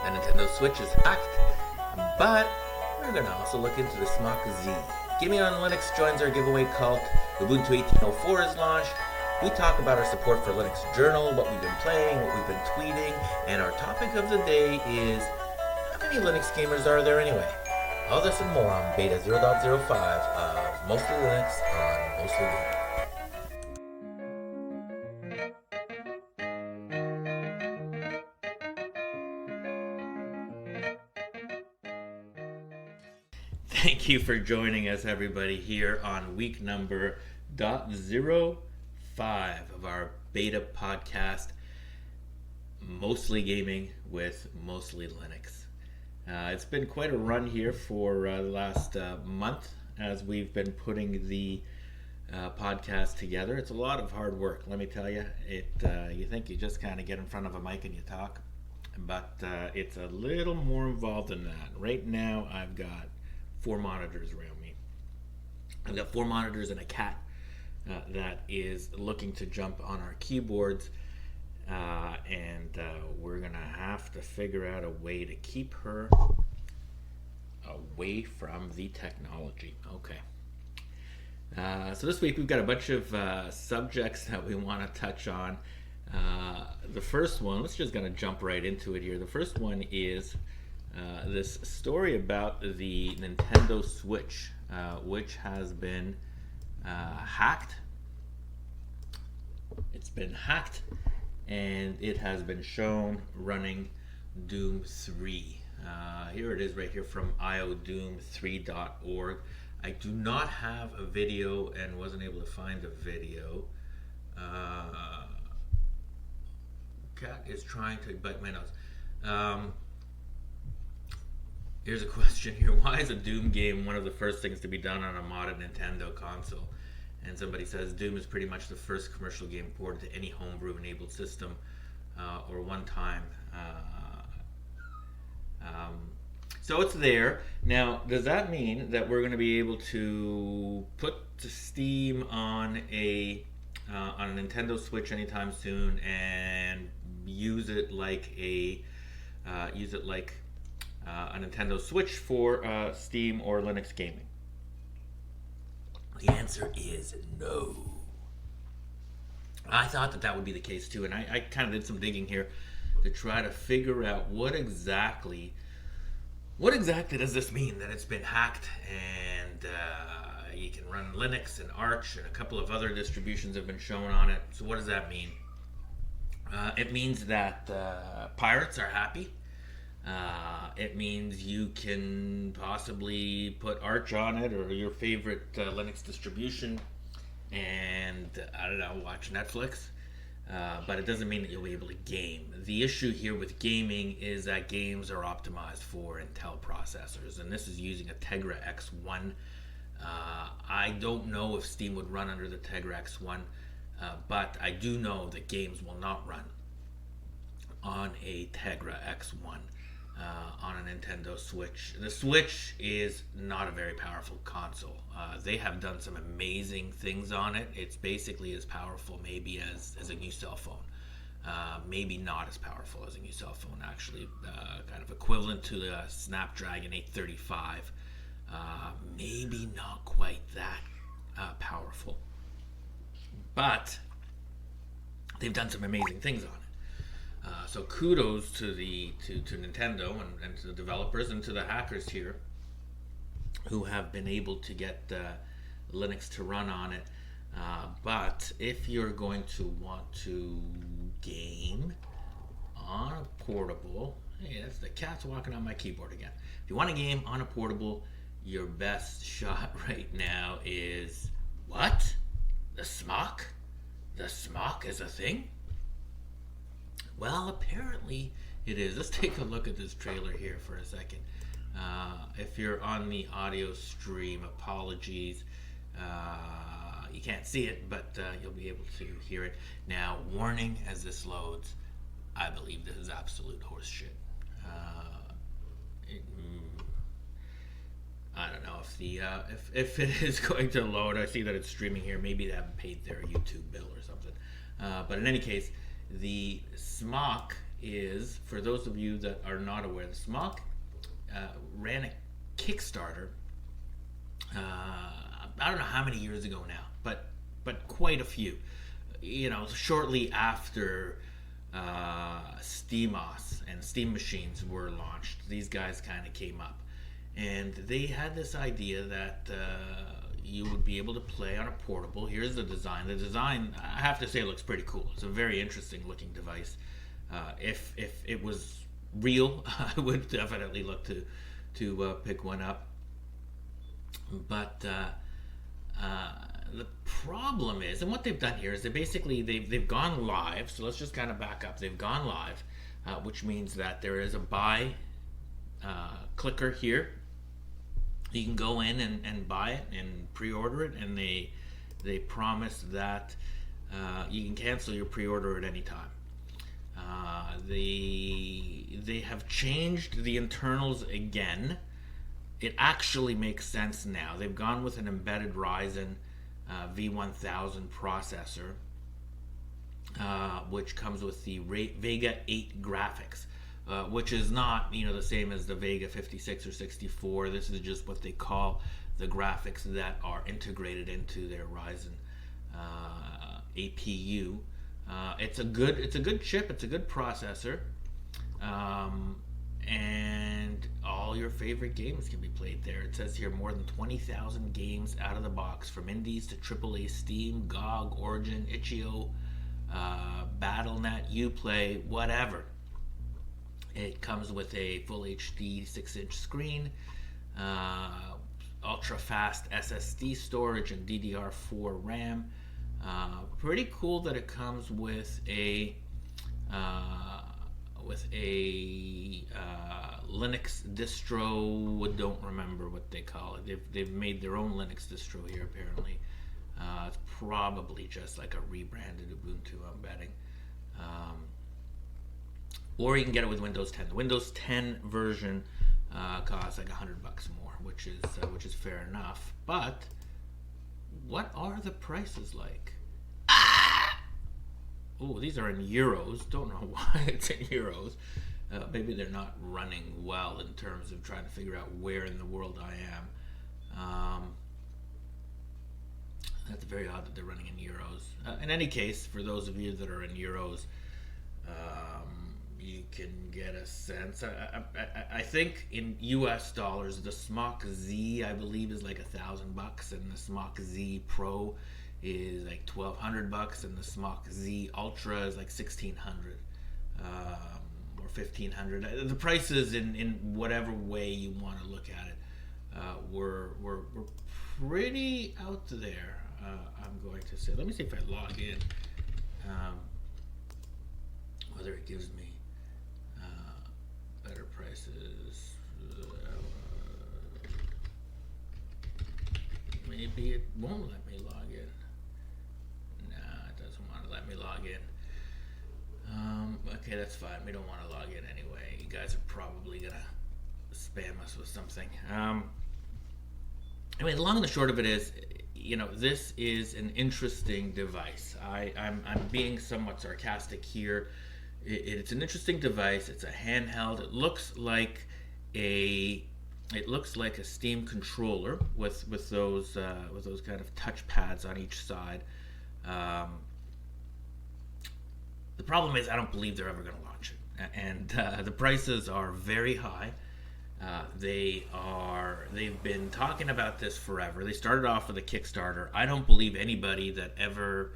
the Nintendo Switch is hacked, but we're going to also look into the SmachZ. Gaming on Linux joins our giveaway cult. Ubuntu 18.04 is launched. We talk about our support for Linux Journal, what we've been playing, what we've been tweeting, and our topic of the day is, how many Linux gamers are there anyway? All this and more on Beta 0.05 of Mostly Linux on Mostly Gaming. Thank you for joining us, everybody, here on week number .05 of our beta podcast, Mostly Gaming with Mostly Linux. It's been quite a run here for the last month as we've been putting the podcast together. It's a lot of hard work, let me tell you. You think you just kind of get in front of a mic and you talk, but it's a little more involved than that. Right now, I've got 4 monitors around me. I've got 4 monitors and a cat that is looking to jump on our keyboards, and we're gonna have to figure out a way to keep her away from the technology. Okay. So this week we've got a bunch of subjects that we want to touch on. The first one, let's just gonna jump right into it here. The first one is this story about the Nintendo Switch, which has been hacked. It's been hacked, and it has been shown running Doom 3. Here it is right here from iodoom3.org. I do not have a video and wasn't able to find a video. Cat is trying to bite my nose. Here's a question here. Why is a Doom game one of the first things to be done on a modded Nintendo console? And somebody says Doom is pretty much the first commercial game ported to any homebrew-enabled system or one time. So it's there. Now, does that mean that we're going to be able to put Steam on a Nintendo Switch anytime soon and use it like a Nintendo Switch for Steam or Linux gaming? The answer is no. I thought that would be the case too, and I kind of did some digging here to try to figure out what exactly does this mean that it's been hacked and you can run Linux and Arch and a couple of other distributions have been shown on it. So what does that mean? It means that pirates are happy. It means you can possibly put Arch on it or your favorite Linux distribution and, I don't know, watch Netflix. But it doesn't mean that you'll be able to game. The issue here with gaming is that games are optimized for Intel processors, and this is using a Tegra X1. I don't know if Steam would run under the Tegra X1, but I do know that games will not run on a Tegra X1. On a Nintendo Switch. The Switch is not a very powerful console. They have done some amazing things on it. It's basically as powerful maybe as a new cell phone. Maybe not as powerful as a new cell phone, actually. Kind of equivalent to the Snapdragon 835. Maybe not quite that powerful. But they've done some amazing things on it. So kudos to Nintendo and to the developers and to the hackers here who have been able to get Linux to run on it. But if you're going to want to game on a portable, hey, that's the cat's walking on my keyboard again. If you want to game on a portable, your best shot right now is what? The SmachZ? The SmachZ is a thing? Well, apparently it is. Let's take a look at this trailer here for a second. If you're on the audio stream, apologies. You can't see it, but you'll be able to hear it. Now, warning as this loads, I believe this is absolute horse shit. I don't know if it is going to load. I see that it's streaming here. Maybe they haven't paid their YouTube bill or something. But in any case, the SmachZ is, for those of you that are not aware, the SmachZ ran a Kickstarter. I don't know how many years ago now, but quite a few. Shortly after SteamOS and Steam machines were launched, these guys kind of came up, and they had this idea that you would be able to play on a portable. Here's the design. The design, I have to say, looks pretty cool. It's a very interesting looking device. If it was real, I would definitely look to pick one up. But the problem is, and what they've done here is they've gone live. So let's just kind of back up. They've gone live, which means that there is a buy clicker here. You can go in and buy it and pre-order it, and they promise that you can cancel your pre-order at any time. They have changed the internals again. It actually makes sense now. They've gone with an embedded Ryzen V1000 processor, which comes with the Vega 8 graphics, which is not the same as the Vega 56 or 64. This is just what they call the graphics that are integrated into their Ryzen APU. It's a good chip. It's a good processor. And all your favorite games can be played there. It says here more than 20,000 games out of the box, from indies to AAA, Steam, GOG, Origin, itch.io, Battle.net, Uplay, whatever. It comes with a full HD 6-inch screen, ultra fast SSD storage, and DDR4 RAM. Pretty cool that it comes with a Linux distro. Don't remember what they call it. They've made their own Linux distro here apparently. It's probably just like a rebranded Ubuntu, I'm betting. Or you can get it with Windows 10. The Windows 10 version costs like $100 more, which is fair enough. But what are the prices like? Oh, these are in euros. Don't know why it's in euros. Maybe they're not running well in terms of trying to figure out where in the world I am. That's very odd that they're running in euros. In any case, for those of you that are in euros, you can get a sense. I think in US dollars, the SmachZ, I believe, is like $1,000, and the SmachZ Pro is like $1,200, and the SmachZ Ultra is like $1,600 or $1,500. The prices in whatever way you want to look at it were pretty out there. I'm going to say. Let me see if I log in. Whether it gives me better prices. Maybe it won't let me log in. Nah, it doesn't want to let me log in. Okay, that's fine. We don't want to log in anyway. You guys are probably gonna spam us with something. Anyway, the long and the short of it is, this is an interesting device. I'm being somewhat sarcastic here. It's an interesting device. It's a handheld. It looks like a Steam controller with those kind of touch pads on each side. The problem is, I don't believe they're ever going to launch it, and the prices are very high. They've been talking about this forever. They started off with a Kickstarter. I don't believe anybody that ever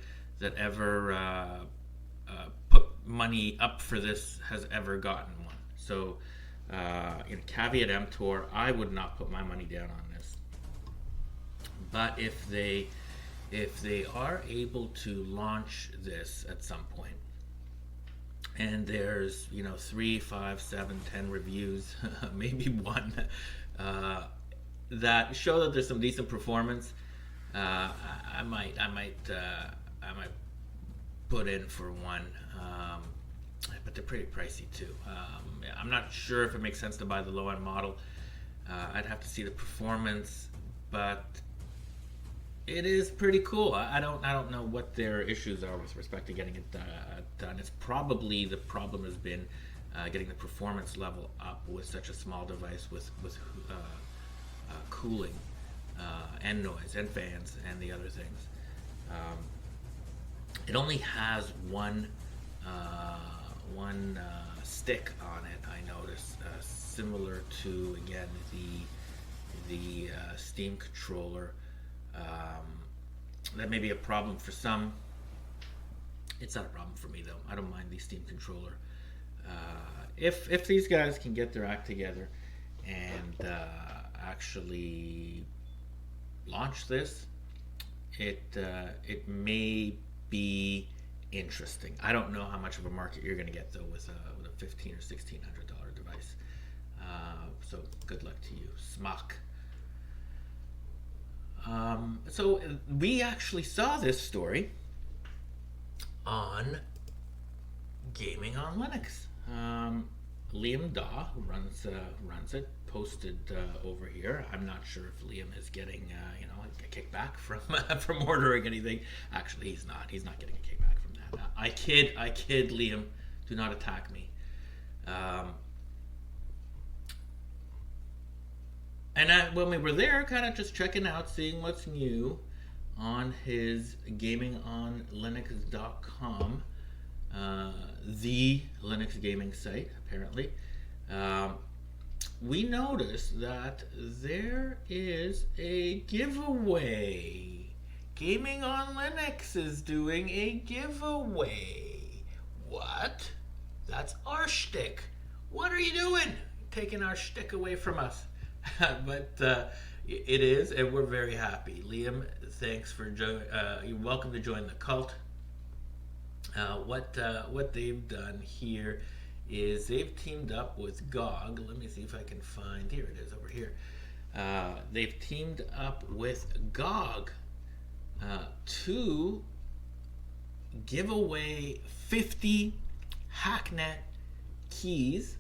put money up for this has ever gotten one. So, caveat emptor, I would not put my money down on this. But if they are able to launch this at some point, and there's 3, 5, 7, 10 reviews, maybe one that show that there's some decent performance, I might put in for one. But they're pretty pricey too. I'm not sure if it makes sense to buy the low-end model. I'd have to see the performance, but It is pretty cool. I don't know what their issues are with respect to getting it done. It's probably the problem has been getting the performance level up with such a small device with cooling and noise and fans and the other things. Um, it only has one stick on it. I noticed, similar to again the Steam controller. That may be a problem for some. It's not a problem for me though. I don't mind the Steam controller. If these guys can get their act together and actually launch this, it may be interesting. I don't know how much of a market you're going to get though with a $1,500 or $1,600 device. So good luck to you, SmachZ. So we actually saw this story on Gaming on Linux. Liam Daw, who runs it, posted over here. I'm not sure if Liam is getting a kickback from from ordering anything. Actually, he's not. He's not getting a kickback from that. I kid, Liam. Do not attack me. And when we were there, kind of just checking out, seeing what's new on his gamingonlinux.com, the Linux gaming site, apparently, we noticed that there is a giveaway. Gaming on Linux is doing a giveaway. What? That's our shtick. What are you doing? Taking our shtick away from us. But it is, and we're very happy. Liam, thanks for you're welcome to join the cult. What they've done here is they've teamed up with GOG. Let me see if I can find. Here it is over here. They've teamed up with GOG to give away 50 Hacknet keys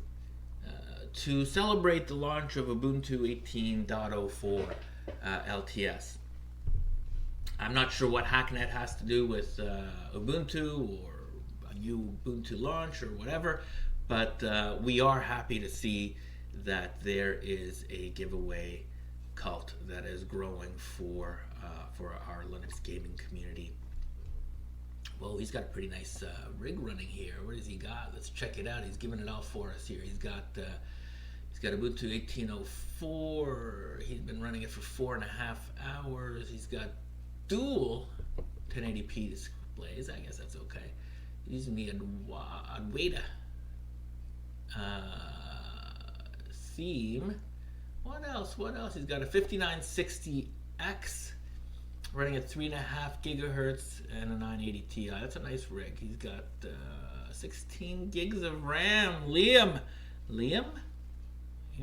to celebrate the launch of Ubuntu 18.04 LTS. I'm not sure what Hacknet has to do with Ubuntu or a new Ubuntu launch or whatever, but we are happy to see that there is a giveaway cult that is growing for our Linux gaming community. Well, he's got a pretty nice rig running here. What has he got? Let's check it out. He's giving it all for us here. He's got Ubuntu 18.04. He's been running it for 4.5 hours. He's got dual 1080p displays. I guess that's okay. He's using the Adwaita theme. What else? He's got a 5960X running at 3.5 gigahertz and a 980 Ti. That's a nice rig. He's got 16 gigs of RAM. Liam, you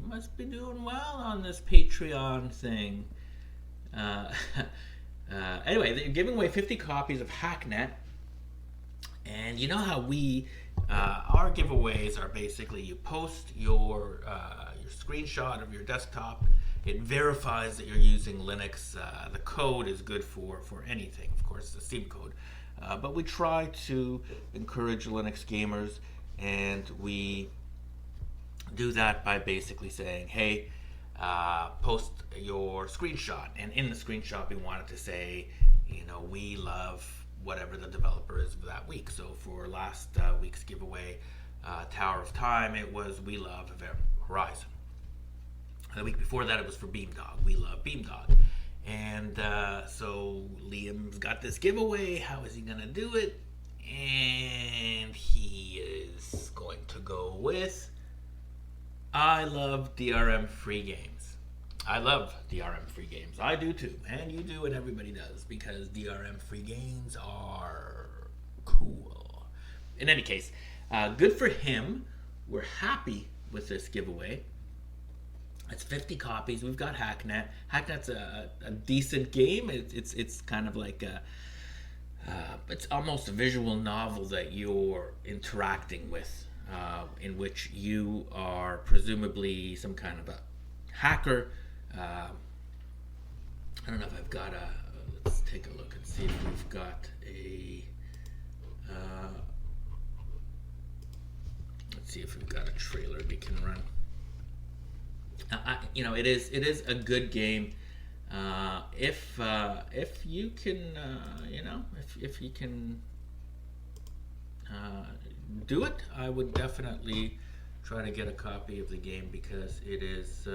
must be doing well on this Patreon thing. Anyway, they're giving away 50 copies of Hacknet. And you know how our giveaways are basically you post your screenshot of your desktop. It verifies that you're using Linux. The code is good for anything. Of course, the Steam code. But we try to encourage Linux gamers, and we do that by basically saying, hey, post your screenshot. And in the screenshot, we wanted to say, we love whatever the developer is for that week. So for last week's giveaway, Tower of Time, it was we love Horizon. The week before that, it was for Beamdog. We love Beamdog. And so Liam's got this giveaway. How is he going to do it? And he is going to go with I love DRM free games. I love DRM free games. I do too. And you do, and everybody does, because DRM free games are cool. In any case, good for him. We're happy with this giveaway. It's 50 copies. We've got Hacknet. Hacknet's a decent game. It's kind of like it's almost a visual novel that you're interacting with, in which you are presumably some kind of a hacker. I don't know if I've got let's take a look and see if we've got a. Let's see if we've got a trailer we can run. It is a good game. If you can, if you can do it, I would definitely try to get a copy of the game because it is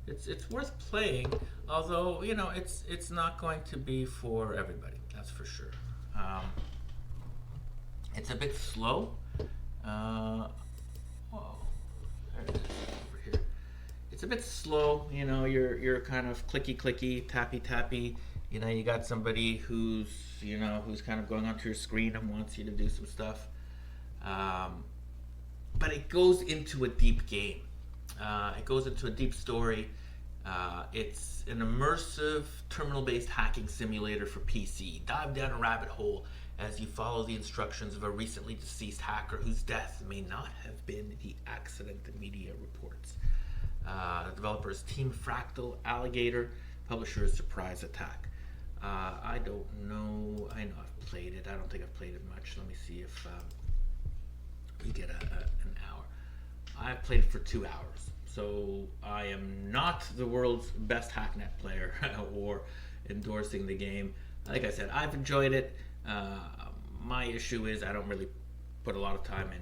it's worth playing. Although it's not going to be for everybody. That's for sure. It's a bit slow. There it is over here. It's a bit slow. You're kind of clicky, tappy. You got somebody who's kind of going onto your screen and wants you to do some stuff. But it goes into a deep game. It goes into a deep story. It's an immersive terminal-based hacking simulator for PC. Dive down a rabbit hole as you follow the instructions of a recently deceased hacker whose death may not have been the accident the media reports. The developer is Team Fractal Alligator. Publisher is Surprise Attack. I don't know. I know I've played it. I don't think I've played it much. Let me see if we get an hour. I've played it for 2 hours. So I am not the world's best Hacknet player or endorsing the game. Like I said, I've enjoyed it. My issue is I don't really put a lot of time in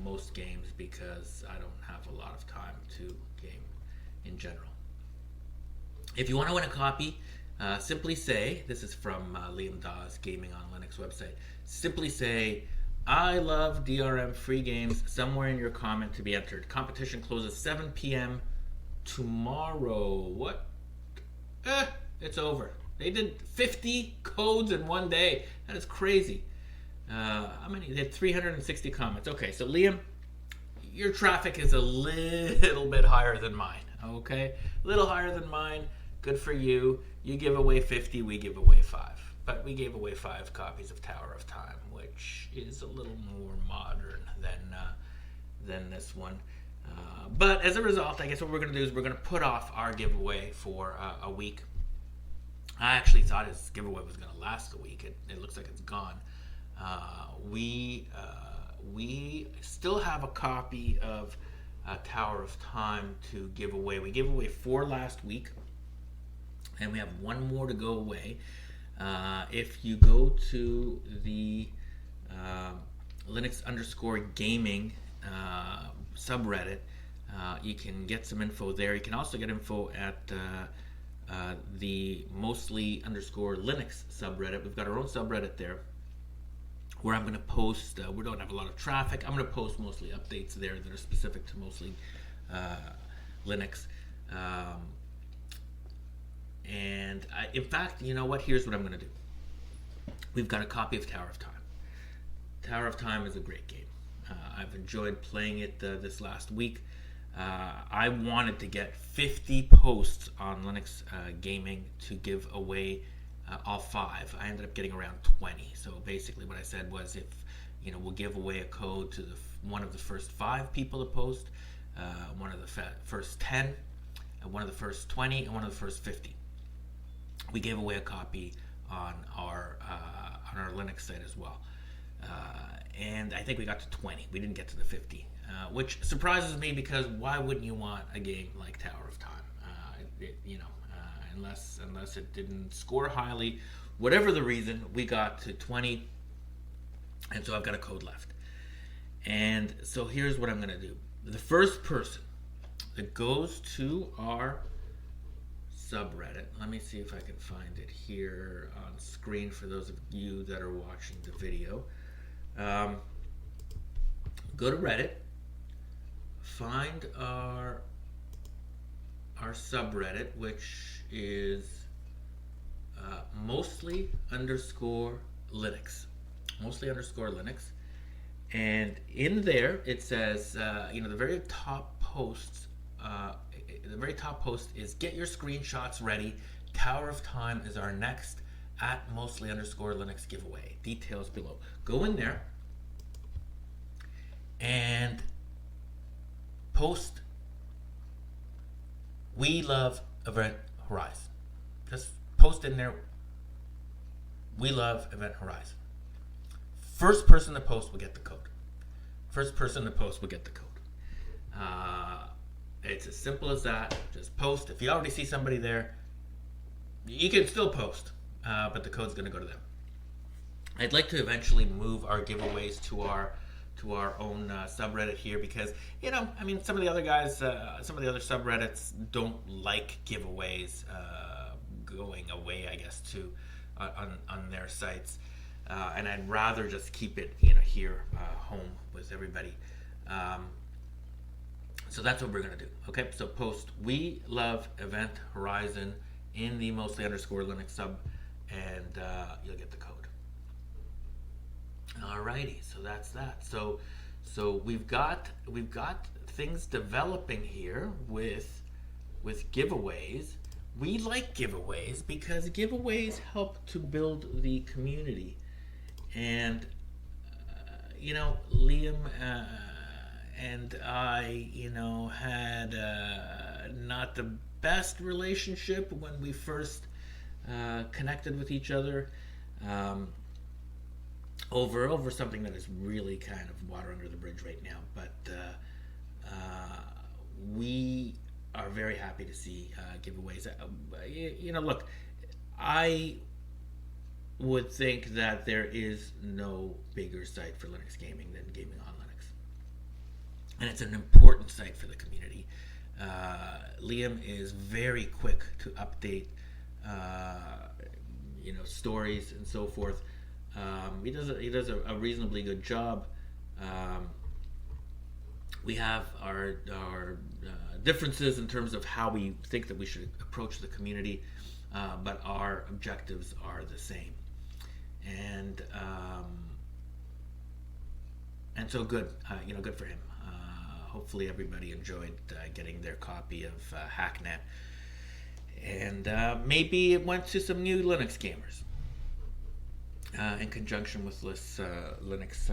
most games because I don't have a lot of time to game in general. If you want to win a copy, simply say, this is from Liam Dawes Gaming on Linux website, simply say, I love DRM free games somewhere in your comment to be entered. Competition closes 7 p.m. tomorrow. What? It's over. They did 50 codes in one day. That is crazy. How many? They had 360 comments. Okay, so Liam, your traffic is a little bit higher than mine. Okay? A little higher than mine. Good for you. You give away 50, we give away 5. But we gave away 5 copies of Tower of Time, which is a little more modern than this one. But as a result, I guess what we're going to do is we're going to put off our giveaway for a week. I actually thought his giveaway was going to last a week. It looks like it's gone. We still have a copy of Tower of Time to give away. We gave away 4 last week, and we have 1 more to go away. If you go to the Linux_gaming subreddit, you can get some info there. You can also get info at the mostly_Linux subreddit. We've got our own subreddit there where I'm going to post, we don't have a lot of traffic, I'm going to post mostly updates there that are specific to mostly Linux. In fact, you know what? Here's what I'm going to do. We've got a copy of Tower of Time. Tower of Time is a great game. I've enjoyed playing it this last week. I wanted to get 50 posts on Linux Gaming to give away all 5. I ended up getting around 20. So basically what I said was if, we'll give away a code to one of the first 5 people to post, one of the first 10, one of the first 20, and one of the first 50. We gave away a copy on our Linux site as well, and I think we got to 20. We didn't get to the 50, which surprises me because why wouldn't you want a game like Tower of Time? Unless it didn't score highly, whatever the reason, we got to 20, and so I've got a code left. And so here's what I'm going to do: the first person that goes to our subreddit. Let me see if I can find it here on screen for those of you that are watching the video. Go to Reddit, find our subreddit, which is mostly_Linux. Mostly_Linux. And in there it says, the very top posts. The very top post is get your screenshots ready. Tower of Time is our next @mostly_Linux giveaway. Details below. Go in there and post "We love Event Horizon." Just post in there We love Event Horizon. First person to post will get the code. First person to post will get the code. It's as simple as that. Just post. If you already see somebody there, you can still post, but the code's going to go to them. I'd like to eventually move our giveaways to our own subreddit here, because some of the other guys, some of the other subreddits don't like giveaways going away, I guess, to on their sites, and I'd rather just keep it here home with everybody. So that's what we're gonna do. Okay, so post "We love Event Horizon" in the mostly_Linux sub, and you'll get the code. Alrighty, so that's that. So we've got things developing here with giveaways. We like giveaways because giveaways help to build the community, and Liam and I had not the best relationship when we first connected with each other. Over something that is really kind of water under the bridge right now, but we are very happy to see giveaways. Look, I would think that there is no bigger site for Linux gaming than Gaming on Linux, and it's an important site for the community. Liam is very quick to update, stories and so forth. He does a reasonably good job. We have our differences in terms of how we think that we should approach the community, but our objectives are the same. And so good, good for him. Hopefully everybody enjoyed getting their copy of Hacknet, and maybe it went to some new Linux gamers. In conjunction with this Linux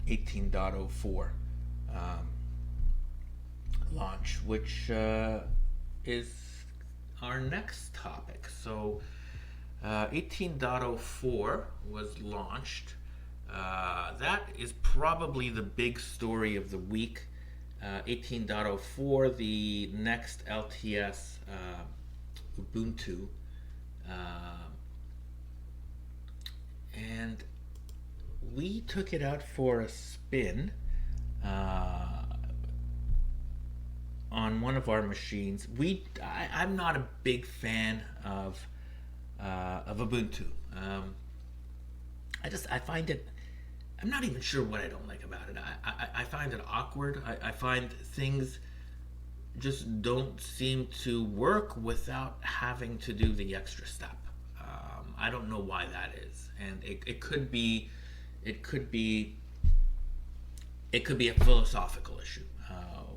18.04 launch, which is our next topic. So 18.04 was launched. That is probably the big story of the week. 18.04, the next LTS Ubuntu. And we took it out for a spin on one of our machines. I'm not a big fan of Ubuntu. I find it. I'm not even sure what I don't like about it. I find it awkward. I find things just don't seem to work without having to do the extra step. I don't know why that is, and it could be a philosophical issue.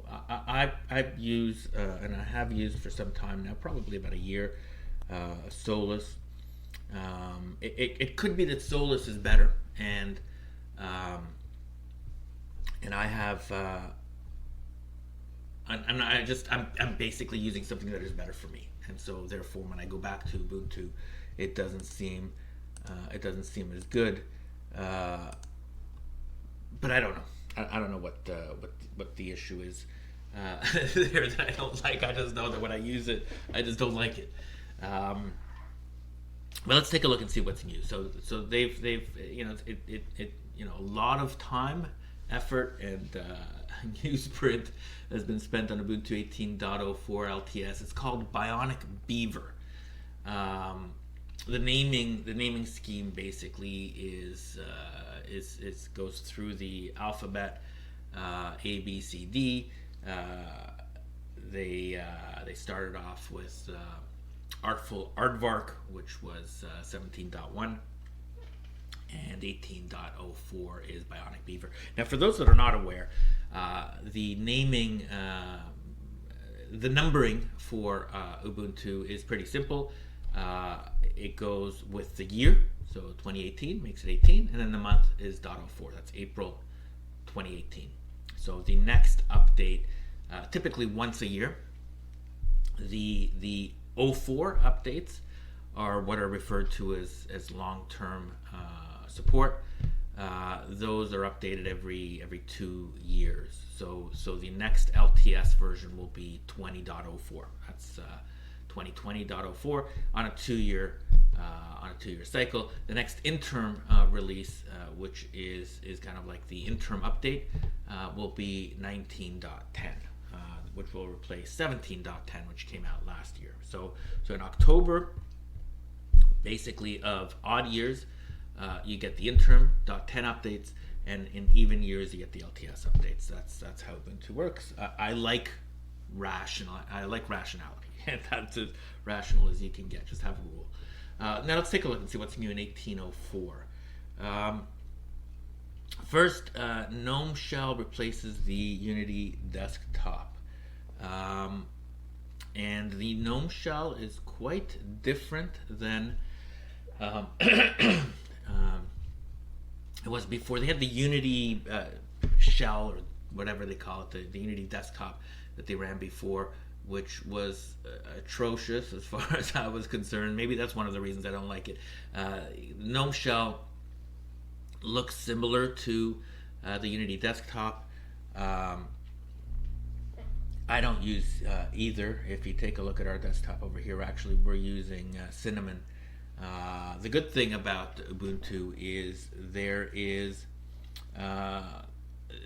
I use and I have used for some time now, probably about a year, Solus. It could be that Solus is better, and I have I'm basically using something that is better for me, and so therefore when I go back to Ubuntu, it doesn't seem as good, but I don't know. I don't know what the issue is there that I don't like. I just know that when I use it, I just don't like it. But let's take a look and see what's new. So they've a lot of time, effort, and newsprint has been spent on Ubuntu 18.04 LTS. It's called Bionic Beaver. The naming scheme basically is goes through the alphabet, A, B, C, D. They started off with Artful Aardvark, which was 17.1, and 18.04 is Bionic Beaver. Now, for those that are not aware, the numbering for Ubuntu is pretty simple. It goes with the year, so 2018 makes it 18, and then the month is .04. That's April 2018. So the next update, typically once a year. The 04 updates are what are referred to as long-term support. Those are updated every 2 years. So the next LTS version will be 20.04. That's 2020.04 on a 2-year cycle. The next interim release, which is kind of like the interim update, will be 19.10. Which will replace 17.10, which came out last year. So in October, basically of odd years, you get the interim .10 updates, and in even years you get the LTS updates. That's how Ubuntu works. I like rationality, and that's as rational as you can get. Just have a rule. Now let's take a look and see what's new in 1804. First, GNOME Shell replaces the Unity desktop. And the GNOME Shell is quite different than it was before. They had the Unity shell, or whatever they call it, the Unity desktop that they ran before, which was atrocious as far as I was concerned. Maybe that's one of the reasons I don't like it. GNOME Shell looks similar to the Unity desktop. I don't use either. If you take a look at our desktop over here, actually we're using Cinnamon. The good thing about Ubuntu is there is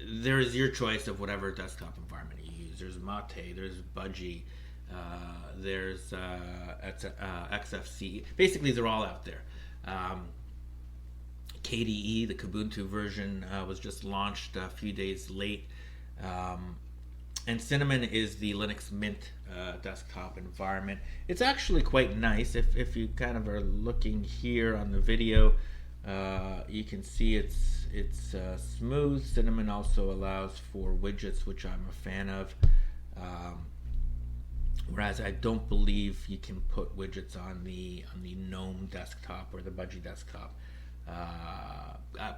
your choice of whatever desktop environment you use. There's Mate, there's Budgie, there's XFCE. Basically, they're all out there. KDE, the Kubuntu version, was just launched a few days late. And Cinnamon is the Linux Mint desktop environment. It's actually quite nice. If you kind of are looking here on the video, you can see it's smooth. Cinnamon also allows for widgets, which I'm a fan of. Whereas I don't believe you can put widgets on the GNOME desktop or the Budgie desktop.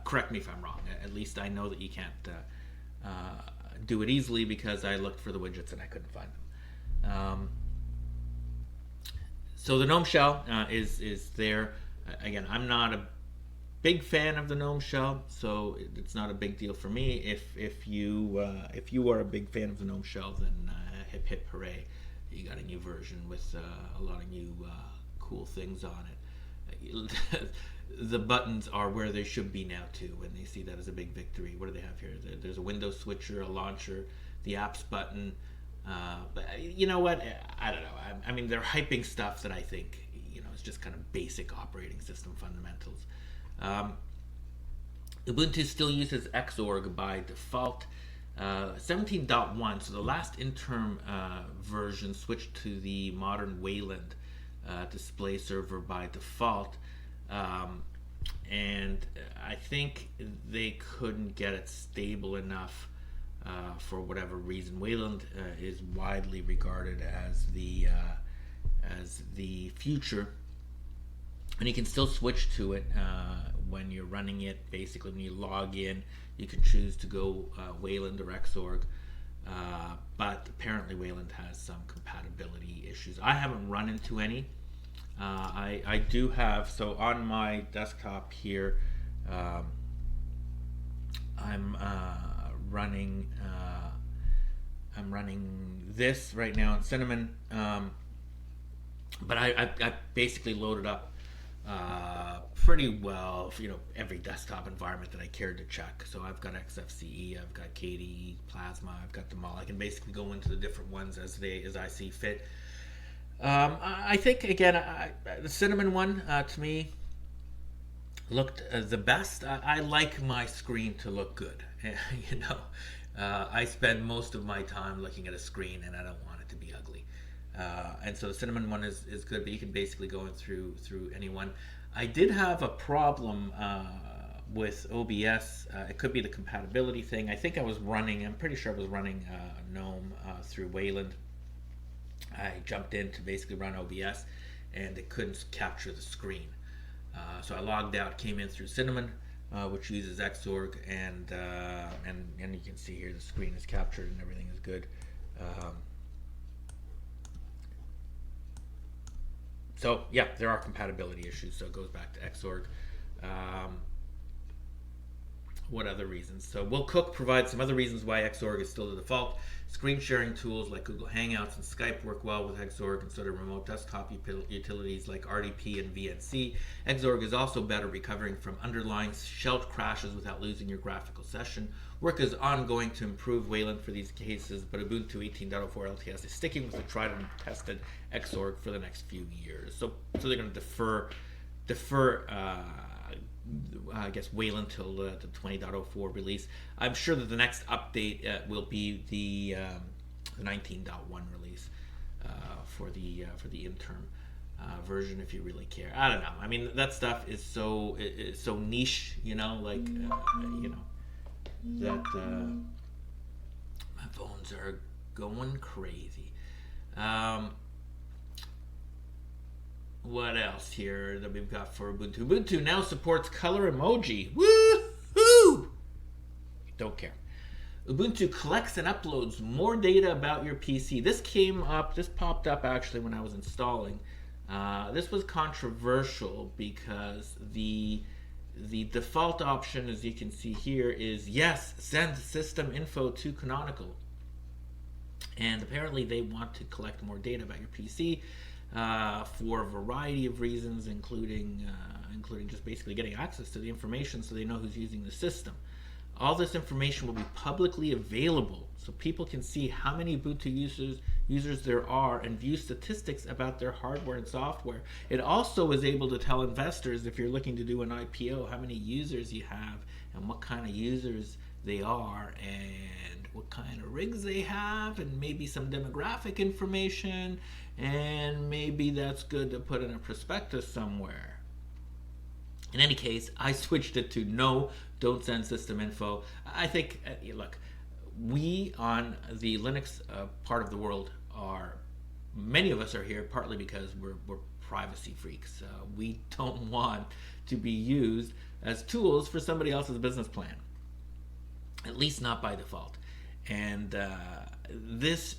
Correct me if I'm wrong. At least I know that you can't do it easily, because I looked for the widgets and I couldn't find them. So the GNOME Shell is there. Again, I'm not a big fan of the GNOME Shell, so it's not a big deal for me. If you are a big fan of the GNOME Shell, then hip hip hooray! You got a new version with a lot of new cool things on it. The buttons are where they should be now too, and they see that as a big victory. What do they have here? There's a window switcher, a launcher, the apps button. But you know what? I don't know. I mean, they're hyping stuff that I think is just kind of basic operating system fundamentals. Ubuntu still uses Xorg by default. 17.1, so the last interim version switched to the modern Wayland display server by default. And I think they couldn't get it stable enough for whatever reason. Wayland is widely regarded as the future, and you can still switch to it when you're running it. Basically, when you log in, you can choose to go Wayland or Xorg, but apparently Wayland has some compatibility issues. I haven't run into any. I do have, so on my desktop here, I'm running this right now in Cinnamon, but I basically loaded up pretty well, every desktop environment that I cared to check. So I've got XFCE, I've got KDE, Plasma, I've got them all. I can basically go into the different ones as I see fit. I think, again, the Cinnamon one, to me, looked the best. I like my screen to look good. I spend most of my time looking at a screen, and I don't want it to be ugly. And so the Cinnamon one is good, but you can basically go in through any one. I did have a problem with OBS. It could be the compatibility thing. I'm pretty sure I was running GNOME through Wayland. I jumped in to basically run OBS, and it couldn't capture the screen. So I logged out, came in through Cinnamon, which uses Xorg, and you can see here the screen is captured and everything is good. So yeah, there are compatibility issues. So it goes back to Xorg. Um, what other reasons? So Will Cook provides some other reasons why Xorg is still the default. Screen sharing tools like Google Hangouts and Skype work well with Xorg, and so do remote desktop utilities like RDP and VNC. Xorg is also better recovering from underlying shell crashes without losing your graphical session. Work is ongoing to improve Wayland for these cases, but Ubuntu 18.04 LTS is sticking with the tried and tested Xorg for the next few years. So they're going to defer I guess Wayland till the 20.04 release. I'm sure that the next update will be the 19.1 release for the interim version, if you really care. I don't know. I mean, that stuff is so niche, like that my phones are going crazy. What else here that we've got for Ubuntu? Ubuntu now supports color emoji. Woo-hoo! Don't care. Ubuntu collects and uploads more data about your PC. This popped up actually when I was installing. This was controversial because the default option, as you can see here, is yes, send system info to Canonical. And apparently they want to collect more data about your PC. For a variety of reasons, including just basically getting access to the information so they know who's using the system. All this information will be publicly available so people can see how many Ubuntu users there are and view statistics about their hardware and software. It also is able to tell investors, if you're looking to do an IPO, how many users you have and what kind of users they are and what kind of rigs they have, and maybe some demographic information, and maybe that's good to put in a prospectus somewhere. In any case, I switched it to no, don't send system info. I think, look, we on the Linux part of the world many of us are here partly because we're privacy freaks. We don't want to be used as tools for somebody else's business plan, at least not by default. And this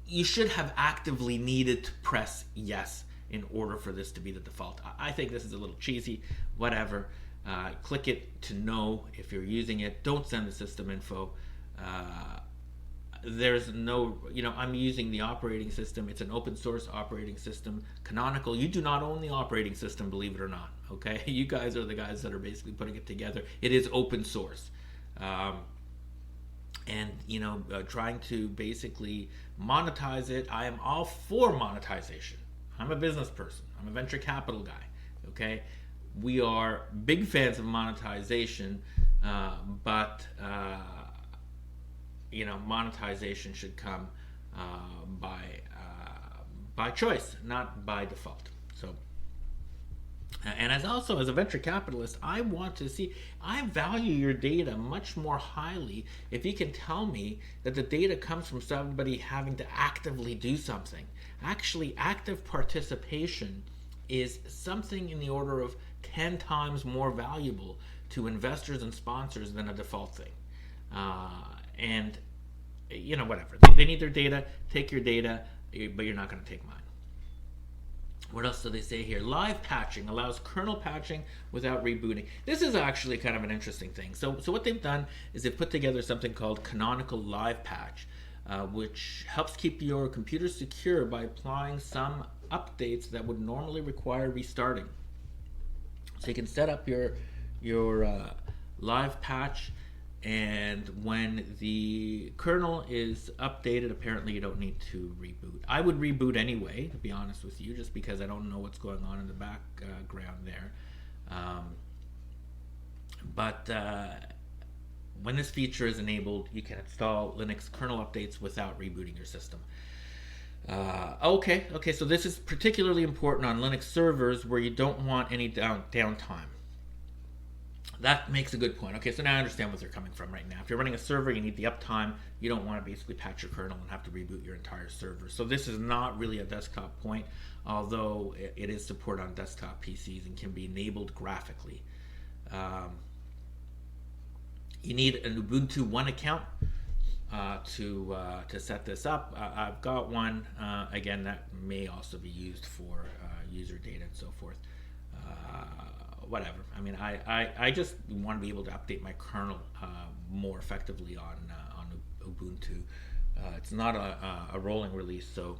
you should have actively needed to press yes in order for this to be the default. I think this is a little cheesy, whatever. Click it to no if you're using it. Don't send the system info. There's no, I'm using the operating system. It's an open source operating system. Canonical, you do not own the operating system, believe it or not. Okay, you guys are the guys that are basically putting it together. It is open source. And trying to basically monetize it. I am all for monetization. I'm a business person. I'm a venture capital guy. Okay, we are big fans of monetization, but monetization should come by choice, not by default. So. And as a venture capitalist, I value your data much more highly if you can tell me that the data comes from somebody having to actively do something. Actually, active participation is something in the order of 10 times more valuable to investors and sponsors than a default thing. And, whatever. They need their data, take your data, but you're not going to take mine. What else do they say here? Live patching allows kernel patching without rebooting. This is actually kind of an interesting thing. So what they've done is they've put together something called Canonical Live Patch, which helps keep your computer secure by applying some updates that would normally require restarting. So you can set up your live patch, and when the kernel is updated, apparently you don't need to reboot. I would reboot anyway, to be honest with you, just because I don't know what's going on in the background there. But when this feature is enabled, you can install Linux kernel updates without rebooting your system. Okay, so this is particularly important on Linux servers where you don't want any downtime. That makes a good point. Okay, so now I understand what they're coming from right now. If you're running a server, you need the uptime. You don't want to basically patch your kernel and have to reboot your entire server. So this is not really a desktop point, although it is supported on desktop PCs and can be enabled graphically. You need an Ubuntu One account. to set this up. I've got one. Again, that may also be used for user data and so forth. Whatever. I mean, I just want to be able to update my kernel more effectively on Ubuntu. It's not a rolling release, so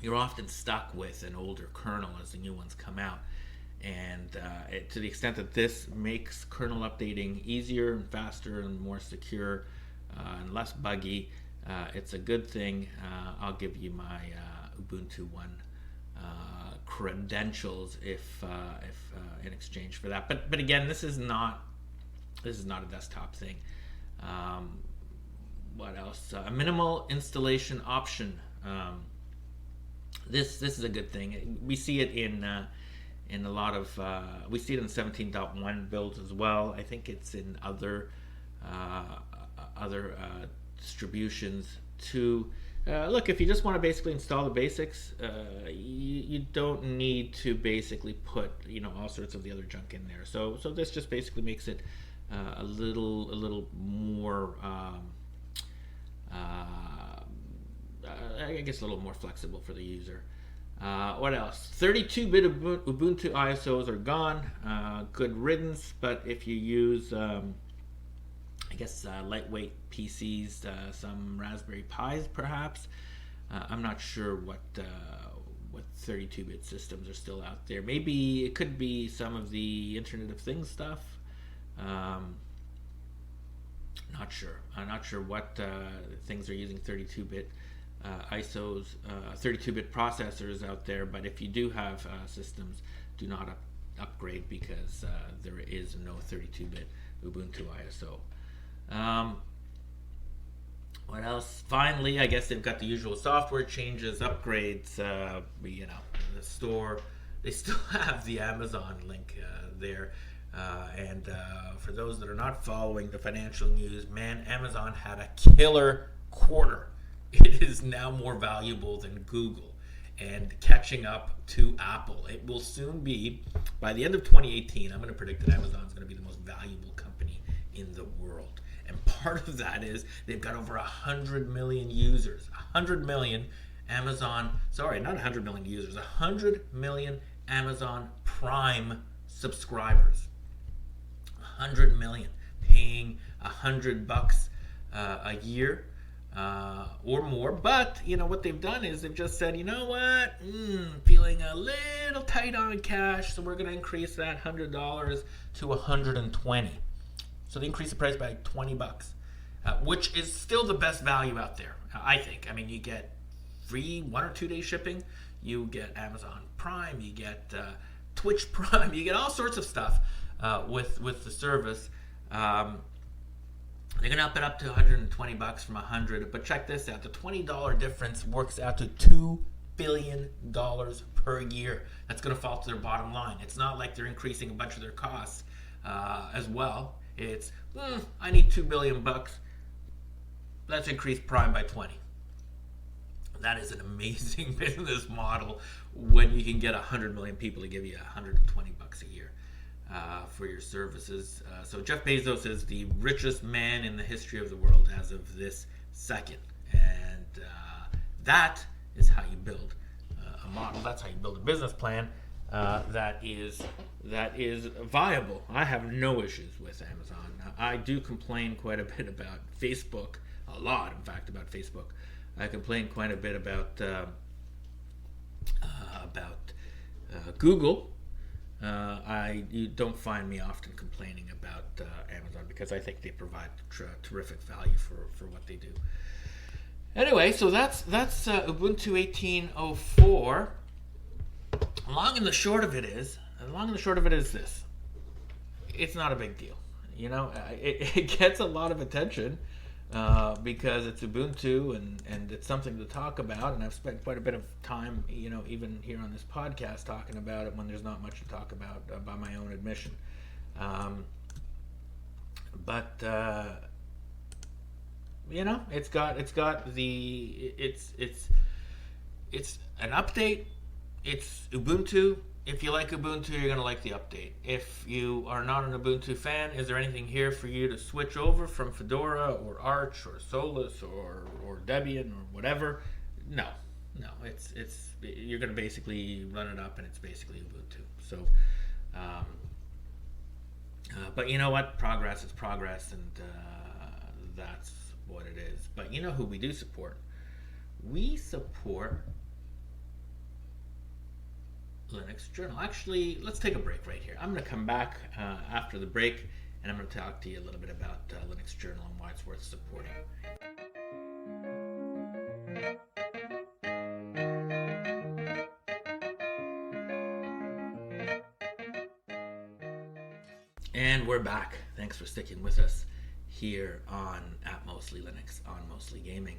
you're often stuck with an older kernel as the new ones come out. And to the extent that this makes kernel updating easier and faster and more secure and less buggy, it's a good thing. I'll give you my Ubuntu One credentials if in exchange for that. But again, this is not a desktop thing. What else? A minimal installation option. This is a good thing. We see it in a lot of we see it in 17.1 builds as well. I think it's in other distributions too. Look, if you just want to basically install the basics, you don't need to basically put all sorts of the other junk in there. So this just basically makes it a little more I guess a little more flexible for the user. What else? 32-bit Ubuntu ISOs are gone. Good riddance. But if you use I guess lightweight PCs, some Raspberry Pis perhaps. I'm not sure what 32-bit systems are still out there. Maybe it could be some of the Internet of Things stuff. Not sure. I'm not sure what things are using 32-bit ISOs, 32-bit processors out there. But if you do have systems, do not upgrade because there is no 32-bit Ubuntu ISO. What else? Finally, I guess they've got the usual software changes, upgrades. The store, they still have the Amazon link there. And for those that are not following the financial news, man, Amazon had a killer quarter. It is now more valuable than Google and catching up to Apple. It will soon be, by the end of 2018, I'm going to predict that Amazon is going to be the most valuable company in the world. And part of that is they've got over 100 million users. 100 million not 100 million users, 100 million Amazon Prime subscribers. 100 million paying $100 a year or more. But what they've done is they've just said, what, feeling a little tight on cash, so we're going to increase that $100 to $120. So they increase the price by $20, which is still the best value out there, I think. I mean, you get free 1 or 2 day shipping, you get Amazon Prime, you get Twitch Prime, you get all sorts of stuff with the service. They're going to up it up to $120 from $100, but check this out. The $20 difference works out to $2 billion per year. That's going to fall to their bottom line. It's not like they're increasing a bunch of their costs as well. It's, I need $2 billion. Let's increase Prime by 20. That is an amazing business model when you can get 100 million people to give you $120 a year for your services. So Jeff Bezos is the richest man in the history of the world as of this second. And that is how you build a model. That's how you build a business plan that is viable. I have no issues with Amazon. I do complain quite a bit about Facebook, a lot, in fact, about Facebook. I complain quite a bit about Google. You don't find me often complaining about Amazon because I think they provide terrific value for what they do. Anyway, so that's Ubuntu 18.04. Long and the short of it is this. It's not a big deal. It gets a lot of attention because it's Ubuntu and it's something to talk about. And I've spent quite a bit of time, even here on this podcast, talking about it when there's not much to talk about, by my own admission. It's an update. It's Ubuntu. if you like Ubuntu, you're going to like the update. If you are not an Ubuntu fan, is there anything here for you to switch over from Fedora or Arch or Solus or Debian or whatever? No, no. It's you're going to basically run it up, and it's basically Ubuntu. So, um, but you know what? Progress is progress, and that's what it is. But you know who we do support? We support Linux Journal. Actually, let's take a break right here. I'm going to come back after the break, and I'm going to talk to you a little bit about Linux Journal and why it's worth supporting. And we're back. Thanks for sticking with us here on at Mostly Linux, on Mostly Gaming.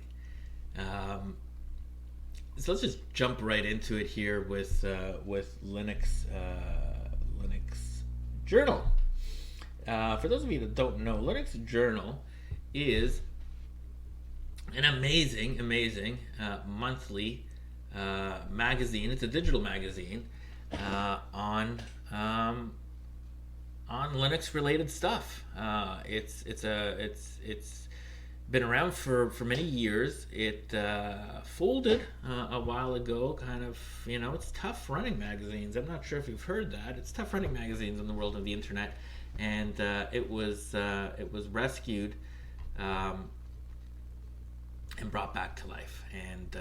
So let's just jump right into it here with Linux Journal. For those of you that don't know, Linux Journal is an amazing monthly magazine. It's a digital magazine on Linux related stuff. It's been around for many years. It folded a while ago. Kind of, it's tough running magazines. I'm not sure if you've heard that. It's tough running magazines in the world of the internet, and it was rescued and brought back to life. And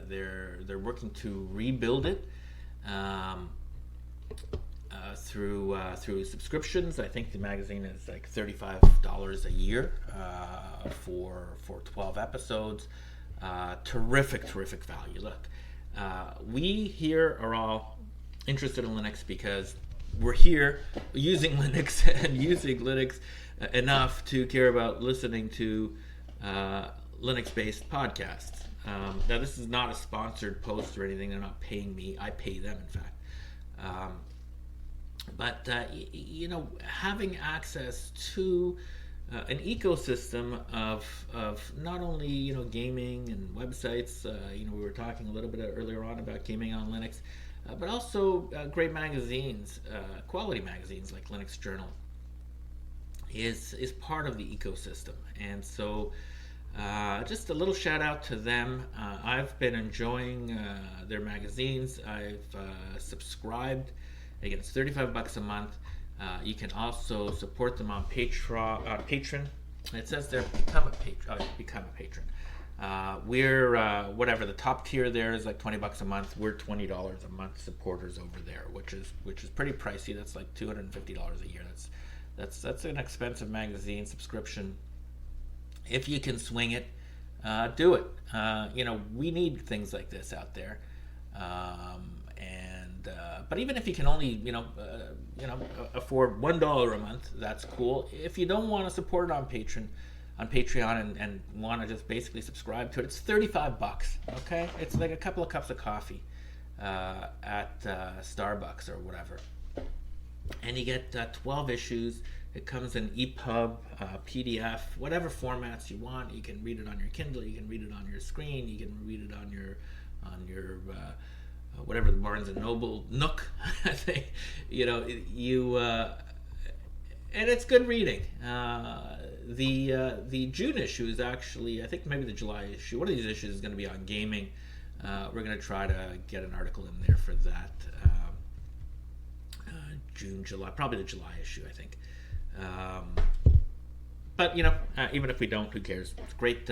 they're working to rebuild it. Through subscriptions. I think the magazine is like $35 a year for 12 episodes. Terrific value. Look, we here are all interested in Linux because we're here using Linux and using Linux enough to care about listening to Linux-based podcasts. Now, this is not a sponsored post or anything. They're not paying me. I pay them, in fact. But having access to an ecosystem of not only gaming and websites. We were talking a little bit earlier on about gaming on Linux, but also great magazines, quality magazines like Linux Journal is part of the ecosystem. And so just a little shout out to them. I've been enjoying their magazines. I've subscribed. Again, it's $35 a month. You can also support them on Patreon. It says there, become a patron. We're whatever the top tier there is, like $20 a month. We're $20 a month supporters over there, which is pretty pricey. That's like $250 a year. That's an expensive magazine subscription. If you can swing it, do it. We need things like this out there. But even if you can only afford $1 a month, that's cool. If you don't want to support it on Patreon and want to just basically subscribe to it, it's $35. Okay, it's like a couple of cups of coffee at Starbucks or whatever, and you get 12 issues. It comes in EPUB, PDF, whatever formats you want. You can read it on your Kindle. You can read it on your screen. You can read it on your whatever the Barnes and Noble Nook. I think and it's good reading. The June issue is actually, I think maybe the July issue. One of these issues is going to be on gaming. We're going to try to get an article in there for that. June, July, probably the July issue, I think. But even if we don't, who cares? It's great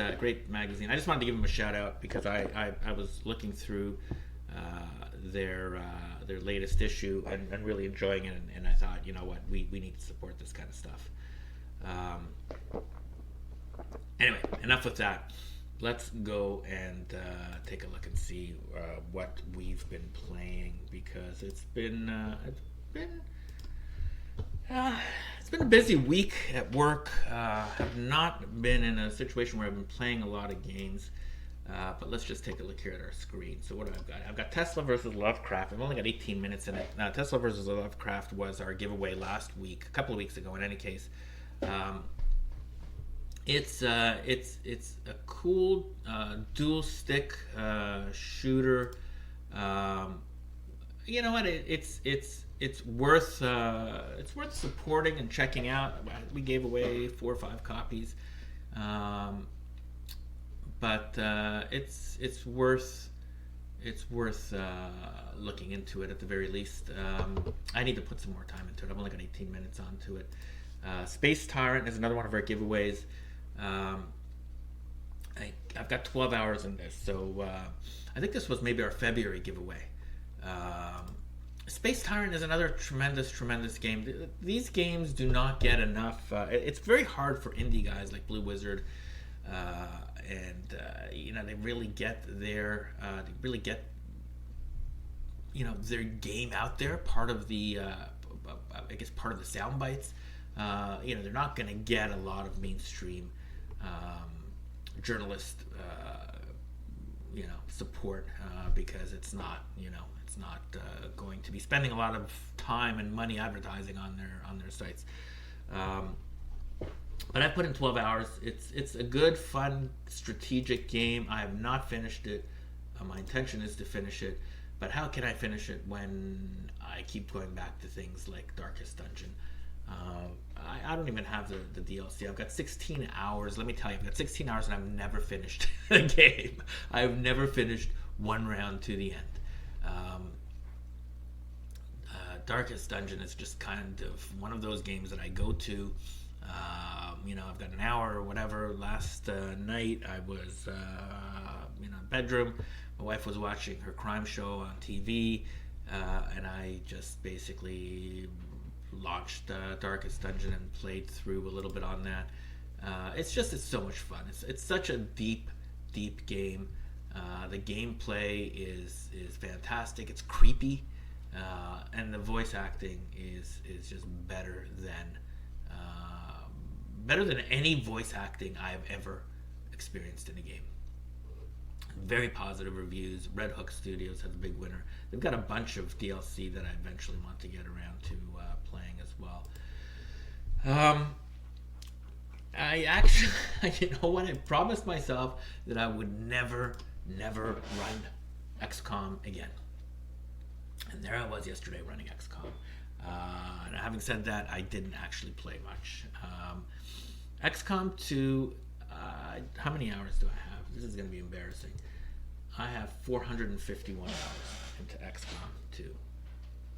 magazine. I just wanted to give them a shout out because I was looking through their latest issue and really enjoying it, and I thought, you know what, we need to support this kind of stuff. Anyway, enough with that. Let's go and take a look and see what we've been playing, because it's been a busy week at work. Have not been in a situation where I've been playing a lot of games. But let's just take a look here at our screen. So what do I've got? I've got Tesla versus Lovecraft. I've only got 18 minutes in it. Tesla versus Lovecraft was our giveaway last week, a couple of weeks ago in any case. It's a cool dual stick shooter you know what? It's worth supporting and checking out. We gave away 4 or 5 copies, um, but it's worth looking into it at the very least. I need to put some more time into it. I've only got 18 minutes onto it. Space Tyrant is another one of our giveaways. Um, I've got 12 hours in this, so I think this was maybe our February giveaway. Um, Space Tyrant is another tremendous game. These games do not get enough. It's very hard for indie guys like Blue Wizard, and they really get their game out there. Part of the I guess part of the sound bites. They're not going to get a lot of mainstream journalist support because it's not going to be spending a lot of time and money advertising on their sites. But I put in 12 hours. It's a good, fun, strategic game. I have not finished it. My intention is to finish it. But how can I finish it when I keep going back to things like Darkest Dungeon? I don't even have the DLC. I've got 16 hours. Let me tell you, I've got 16 hours and I've never finished a game. I've never finished one round to the end. Darkest Dungeon is just kind of one of those games that I go to. I've got an hour or whatever. Last night I was in a bedroom. My wife was watching her crime show on TV, and I just basically launched Darkest Dungeon and played through a little bit on that. It's so much fun. It's such a deep game. The gameplay is fantastic. It's creepy, and the voice acting is just better than any voice acting I've ever experienced in a game. Very positive reviews. Red Hook Studios has a big winner. They've got a bunch of DLC that I eventually want to get around to playing as well. I actually, I promised myself that I would never run XCOM again. And there I was yesterday running XCOM. And having said that, I didn't actually play much. XCOM 2, how many hours do I have? This is going to be embarrassing. I have 451 hours into XCOM 2.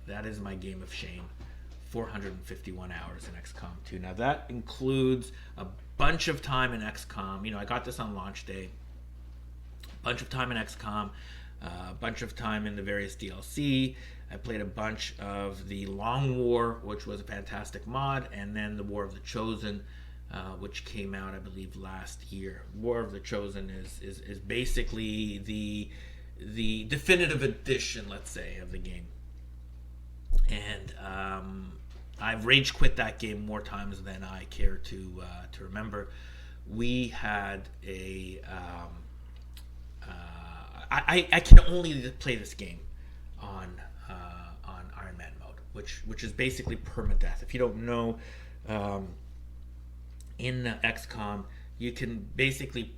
That is my game of shame. 451 hours in XCOM 2. Now that includes a bunch of time in XCOM. I got this on launch day. A bunch of time in XCOM. A bunch of time in the various DLC. I played a bunch of the Long War, which was a fantastic mod, and then the War of the Chosen, which came out, I believe, last year. War of the Chosen is basically the definitive edition, let's say, of the game. And I've rage quit that game more times than I care to remember. We had a I can only play this game on Iron Man mode, which is basically permadeath. If you don't know, in XCOM, you can basically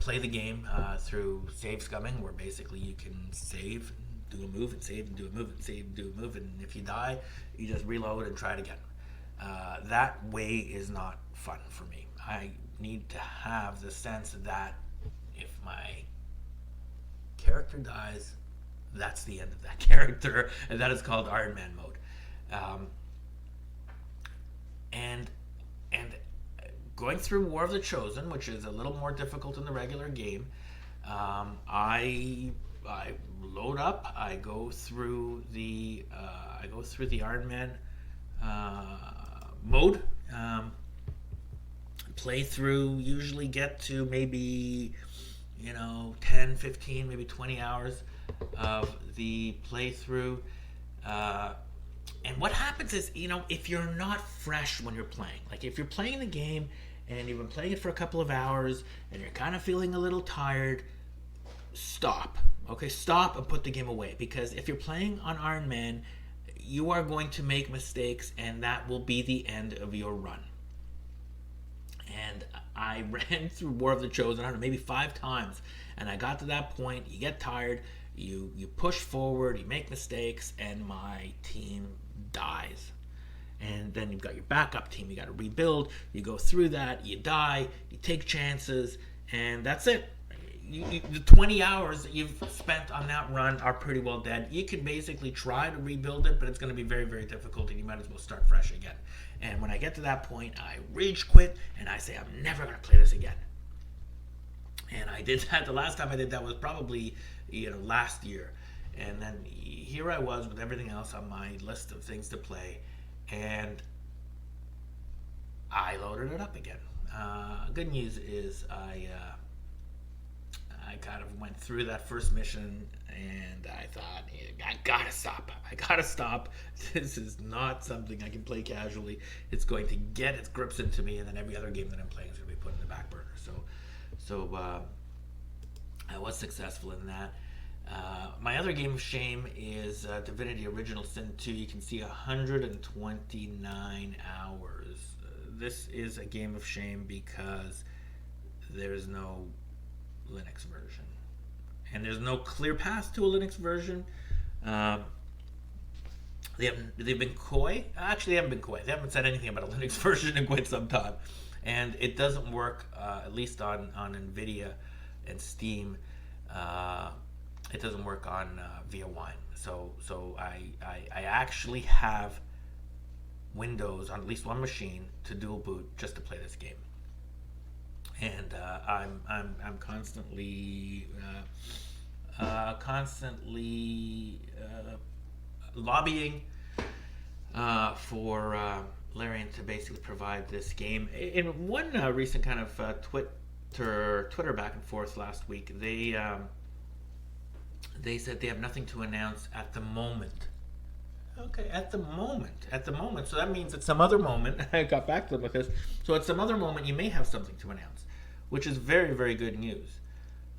play the game through save scumming, where basically you can save, do a move, and save, and do a move, and save, and do a move, and if you die, you just reload and try it again. That way is not fun for me. I need to have the sense that if my character dies, that's the end of that character, and that is called Iron Man mode. And going through War of the Chosen, which is a little more difficult than the regular game, I load up. I go through the Iron Man mode. Play through. Usually get to maybe 10, 15, maybe 20 hours of the playthrough. And what happens is, if you're not fresh when you're playing, like if you're playing the game and you've been playing it for a couple of hours and you're kind of feeling a little tired, stop. Okay, stop and put the game away. Because if you're playing on Iron Man, you are going to make mistakes, and that will be the end of your run. And I ran through War of the Chosen, I don't know, maybe 5 times. And I got to that point, you get tired, you push forward, you make mistakes, and my team dies. And then you've got your backup team. You got to rebuild. You go through that. You die. You take chances, and that's it. The 20 hours that you've spent on that run are pretty well dead. You can basically try to rebuild it, but it's going to be very, very difficult, and you might as well start fresh again. And when I get to that point, I rage quit, and I say, I'm never going to play this again. And I did that. The last time I did that was probably, last year. And then here I was with everything else on my list of things to play, and I loaded it up again. Good news is I kind of went through that first mission, and I thought, I gotta stop. This is not something I can play casually. It's going to get its grips into me, and then every other game that I'm playing is going to be put in the back burner. So I was successful in that. My other game of shame is Divinity Original Sin 2. You can see 129 hours. This is a game of shame because there's no Linux version. And there's no clear path to a Linux version. They've been coy. Actually, they haven't been coy. They haven't said anything about a Linux version in quite some time. And it doesn't work, at least on NVIDIA and Steam. It doesn't work on via Wine. So I actually have Windows on at least one machine to dual boot just to play this game. And I'm constantly lobbying for Larian to basically provide this game. In one recent kind of Twitter back and forth last week, they said they have nothing to announce at the moment. Okay, at the moment. So that means at some other moment, I got back to them with this. So at some other moment, you may have something to announce, which is very, very good news.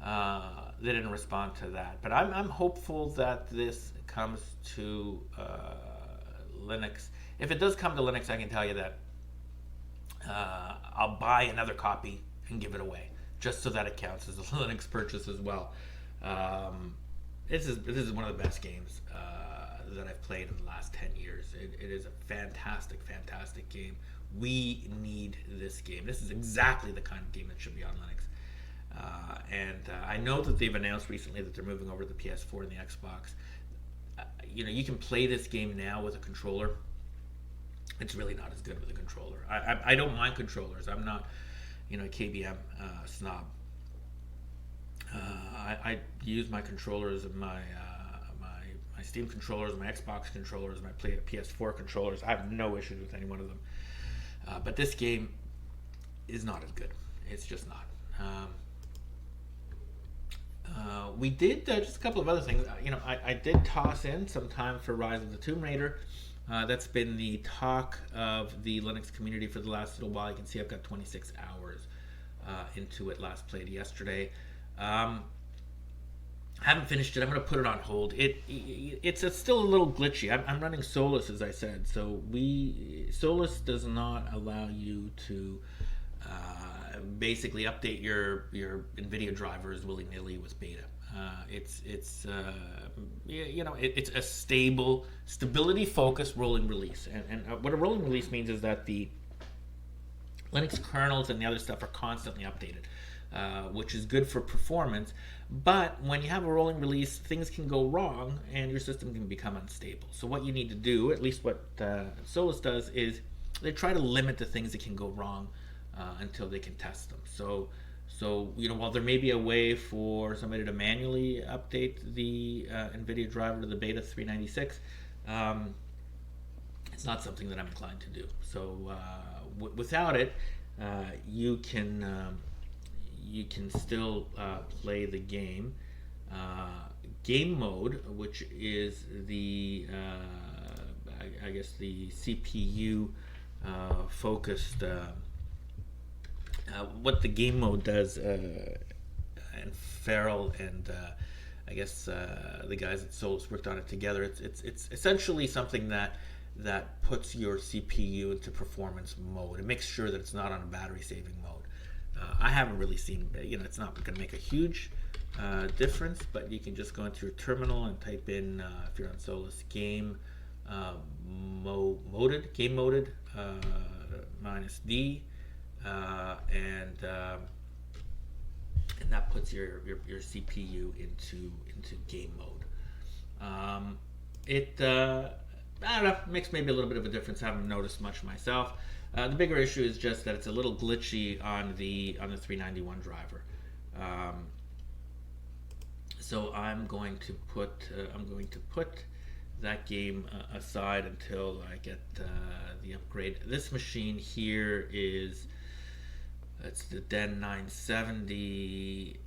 They didn't respond to that, but I'm hopeful that this comes to Linux. If it does come to Linux, I can tell you that I'll buy another copy and give it away, just so that it counts as a Linux purchase as well. This is one of the best games that I've played in the last 10 years. It is a fantastic, fantastic game. We need this game. This is exactly the kind of game that should be on Linux. And I know that they've announced recently that they're moving over to the PS4 and the Xbox. You can play this game now with a controller. It's really not as good with a controller. I don't mind controllers. I'm not, a KBM snob. I use my controllers, my Steam controllers, my Xbox controllers, my PS4 controllers. I have no issues with any one of them. But this game is not as good. It's just not. We did just a couple of other things. I did toss in some time for Rise of the Tomb Raider. That's been the talk of the Linux community for the last little while. You can see I've got 26 hours into it. Last played yesterday. Haven't finished it. I'm going to put it on hold. It's still a little glitchy. I'm running Solus, as I said. So Solus does not allow you to basically update your NVIDIA drivers willy-nilly with beta. It's a stability-focused rolling release. And what a rolling release means is that the Linux kernels and the other stuff are constantly updated. Which is good for performance, but when you have a rolling release, things can go wrong and your system can become unstable. So what you need to do, at least what Solus does, is they try to limit the things that can go wrong until they can test them. So while there may be a way for somebody to manually update the NVIDIA driver to the beta 396, it's not something that I'm inclined to do. So without it, you can still play the game. Game mode, which is the I guess the CPU focused. What the game mode does, and Farrell and I guess the guys at Solus worked on it together. It's essentially something that puts your CPU into performance mode. It makes sure that it's not on a battery saving mode. I haven't really seen, it's not going to make a huge difference, but you can just go into your terminal and type in, if you're on Solus, game game moded -D, and that puts your CPU into game mode. I don't know, makes maybe a little bit of a difference. I haven't noticed much myself. The bigger issue is just that it's a little glitchy on the 391 driver. So I'm going to put that game aside until I get the upgrade. This machine here it's the Den 970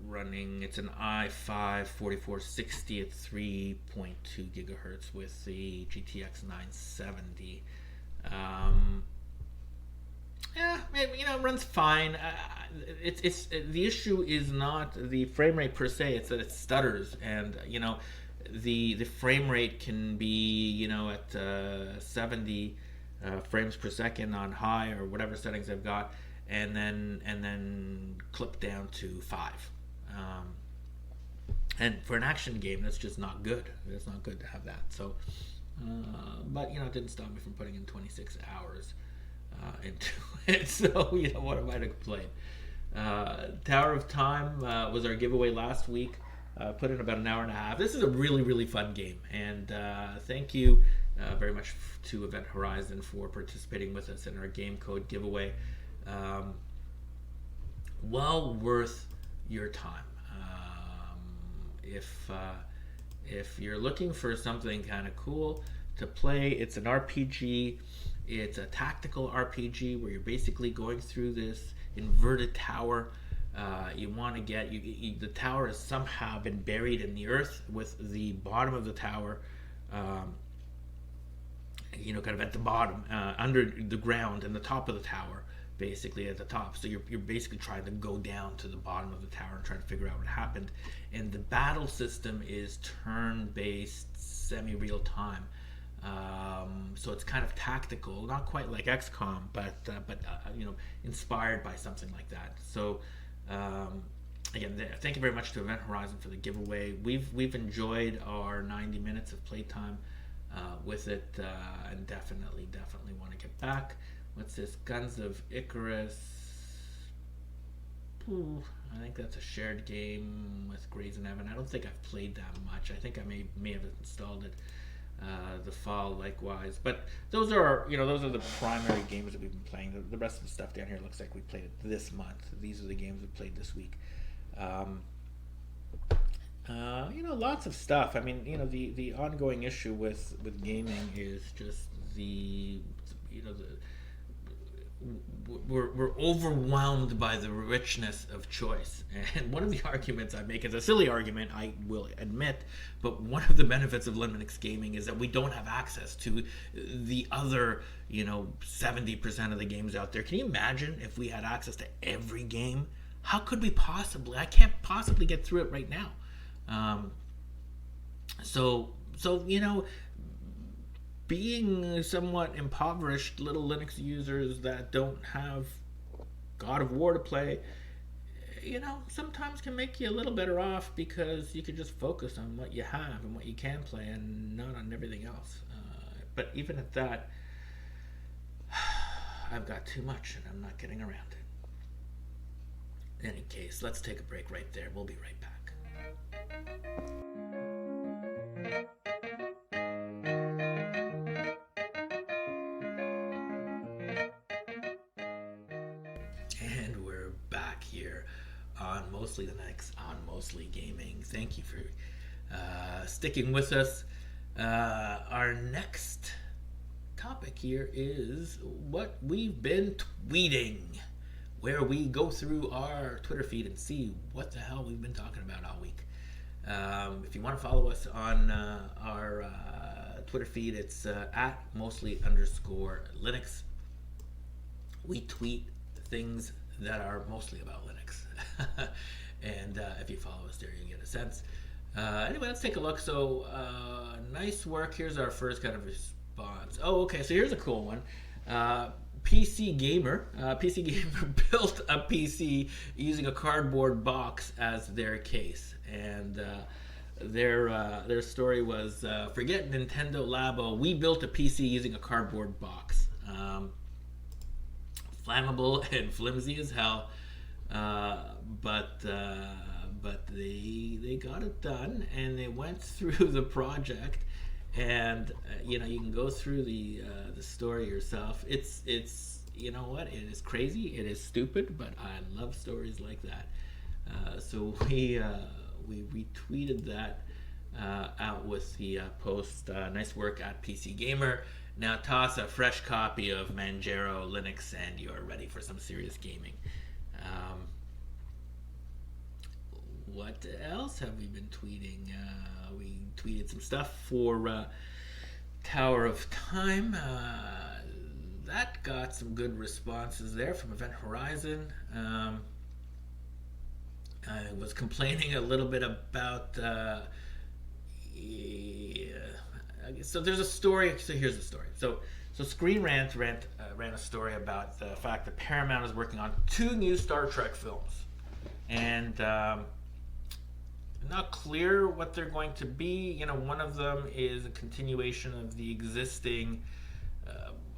running. It's an i5 4460 at 3.2 gigahertz with the GTX 970. Yeah, maybe, it runs fine. It's the issue is not the frame rate per se. It's that it stutters, and the frame rate can be at 70 frames per second on high or whatever settings I've got, and then clip down to 5. And for an action game, that's just not good. It's not good to have that. So, but it didn't stop me from putting in 26 hours into it. So what am I to complain? Tower of Time was our giveaway last week. Put in about an hour and a half. This is a really, really fun game, and thank you very much to Event Horizon for participating with us in our game code giveaway. Well worth your time. If you're looking for something kind of cool to play, it's an RPG. It's a tactical RPG where you're basically going through this inverted tower. You want to get the tower has somehow been buried in the earth, with the bottom of the tower kind of at the bottom, under the ground, and the top of the tower basically at the top. So you're basically trying to go down to the bottom of the tower and try to figure out what happened. And the battle system is turn-based, semi-real time. So it's kind of tactical, not quite like XCOM, but inspired by something like that. So again, thank you very much to Event Horizon for the giveaway. We've enjoyed our 90 minutes of playtime with it, and definitely want to get back. What's this? Guns of Icarus. Ooh, I think that's a shared game with Grey's and Evan. I don't think I've played that much. I think I may have installed it. The Fall likewise, but those are the primary games that we've been playing. The rest of the stuff down here looks like we played it this month. These are the games we played this week. Lots of stuff. I mean, the ongoing issue with gaming is just we're overwhelmed by the richness of choice. And one of the arguments I make is a silly argument, I will admit, but one of the benefits of Linux gaming is that we don't have access to the other 70% of the games out there. Can you imagine if we had access to every game? How could we possibly? I can't possibly get through it right now. So being somewhat impoverished little Linux users that don't have God of War to play, sometimes can make you a little better off, because you can just focus on what you have and what you can play and not on everything else. But even at that, I've got too much and I'm not getting around it. In any case, let's take a break right there. We'll be right back. And we're back here on Mostly Linux, on Mostly Gaming. Thank you for sticking with us. Our next topic here is what we've been tweeting, where we go through our Twitter feed and see what the hell we've been talking about all week. If you want to follow us on our Twitter feed, it's at mostly_Linux. We tweet things that are mostly about Linux. And if you follow us there, you get a sense. Anyway, let's take a look. So, nice work. Here's our first kind of response. Oh, okay. So here's a cool one. PC Gamer. PC Gamer built a PC using a cardboard box as their case, and their story was forget Nintendo Labo. We built a PC using a cardboard box. Flammable and flimsy as hell, but they got it done, and they went through the project. And you can go through the story yourself. It's you know what, it is crazy, it is stupid, but I love stories like that. So we retweeted that out with the post. Nice work at PC Gamer. Now toss a fresh copy of Manjaro Linux, and you are ready for some serious gaming. What else have we been tweeting? We tweeted some stuff for Tower of Time. That got some good responses there from Event Horizon. I was complaining a little bit about... so there's a story. So here's the story. So Screen Rant ran a story about the fact that Paramount is working on 2 new Star Trek films. And... not clear what they're going to be. One of them is a continuation of the existing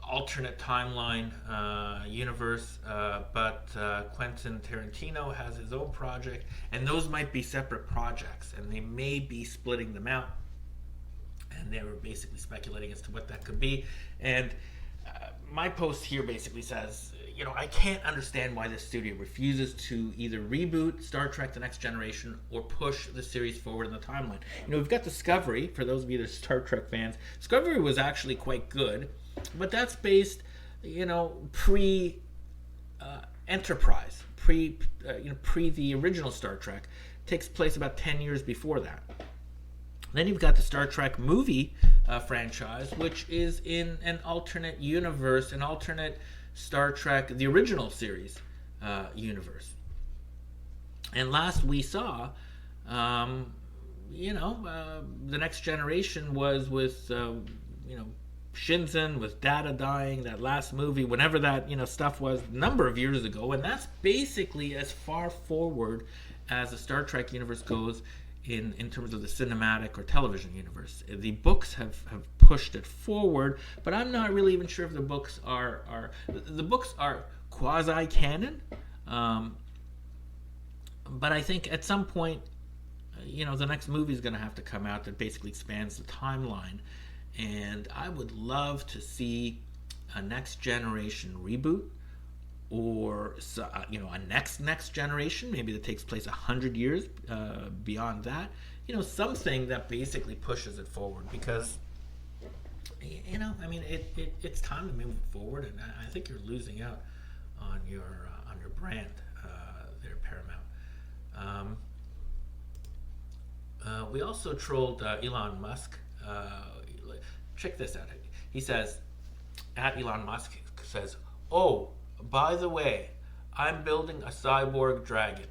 alternate timeline universe, but Quentin Tarantino has his own project, and those might be separate projects, and they may be splitting them out. And they were basically speculating as to what that could be. And my post here basically says, I can't understand why this studio refuses to either reboot Star Trek The Next Generation or push the series forward in the timeline. We've got Discovery, for those of you that are Star Trek fans. Discovery was actually quite good, but that's based, pre Enterprise, pre the original Star Trek. Takes place about 10 years before that. Then you've got the Star Trek movie franchise, which is in an alternate universe, an alternate Star Trek, the original series universe. And last we saw, The Next Generation was with, Shinzen, with Data dying, that last movie, whenever that, stuff was, a number of years ago. And that's basically as far forward as the Star Trek universe goes in terms of the cinematic or television universe. The books have pushed it forward, but I'm not really even sure if the books are quasi-canon. But I think at some point, the next movie is going to have to come out that basically expands the timeline. And I would love to see a Next Generation reboot, or a next generation, maybe that takes place 100 years beyond that. Something that basically pushes it forward, because it's time to move forward, and I think you're losing out on your brand there, Paramount. We also trolled Elon Musk. Check this out. He says, at Elon Musk says, "Oh, by the way, I'm building a cyborg dragon,"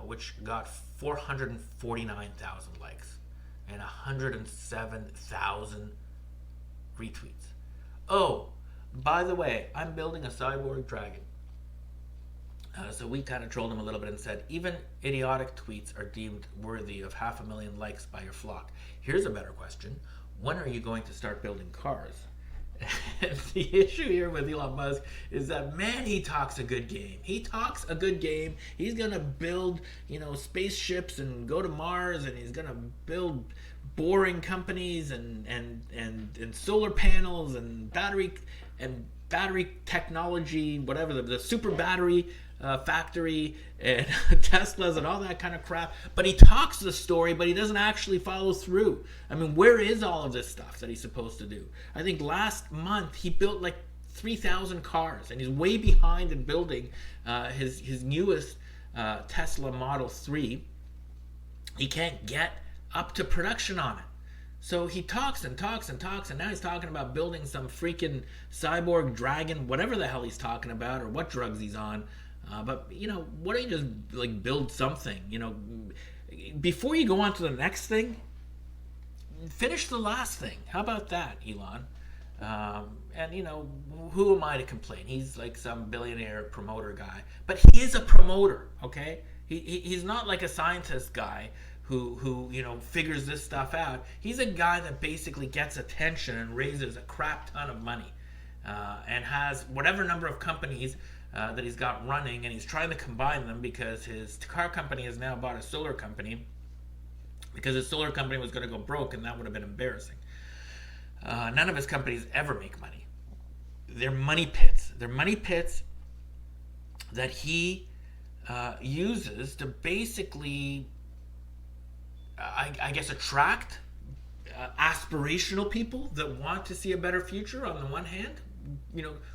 which got 449,000 likes and 107,000 retweets. "Oh, by the way, I'm building a cyborg dragon." So we kind of trolled him a little bit and said, even idiotic tweets are deemed worthy of 500,000 likes by your flock. Here's a better question. When are you going to start building cars? And the issue here with Elon Musk is that, man, he talks a good game. He talks a good game. He's going to build, spaceships and go to Mars, and he's going to build boring companies and solar panels and battery technology, whatever, the super battery factory and Teslas and all that kind of crap. But he talks the story, but he doesn't actually follow through. Where is all of this stuff that he's supposed to do? I think last month he built like 3,000 cars, and he's way behind in building his newest Tesla Model 3. He can't get up to production on it. So he talks and talks and talks, and now he's talking about building some freaking cyborg dragon, whatever the hell he's talking about, or what drugs he's on. But why don't you just build something? Before you go on to the next thing, finish the last thing. How about that, Elon? And who am I to complain? He's like some billionaire promoter guy, but he is a promoter. Okay, he's not like a scientist guy who figures this stuff out. He's a guy that basically gets attention and raises a crap ton of money, and has whatever number of companies that he's got running, and he's trying to combine them because his car company has now bought a solar company, because his solar company was going to go broke, and that would have been embarrassing. None of his companies ever make money. They're money pits. They're money pits that he uses to basically, I guess, attract aspirational people that want to see a better future. On the one hand,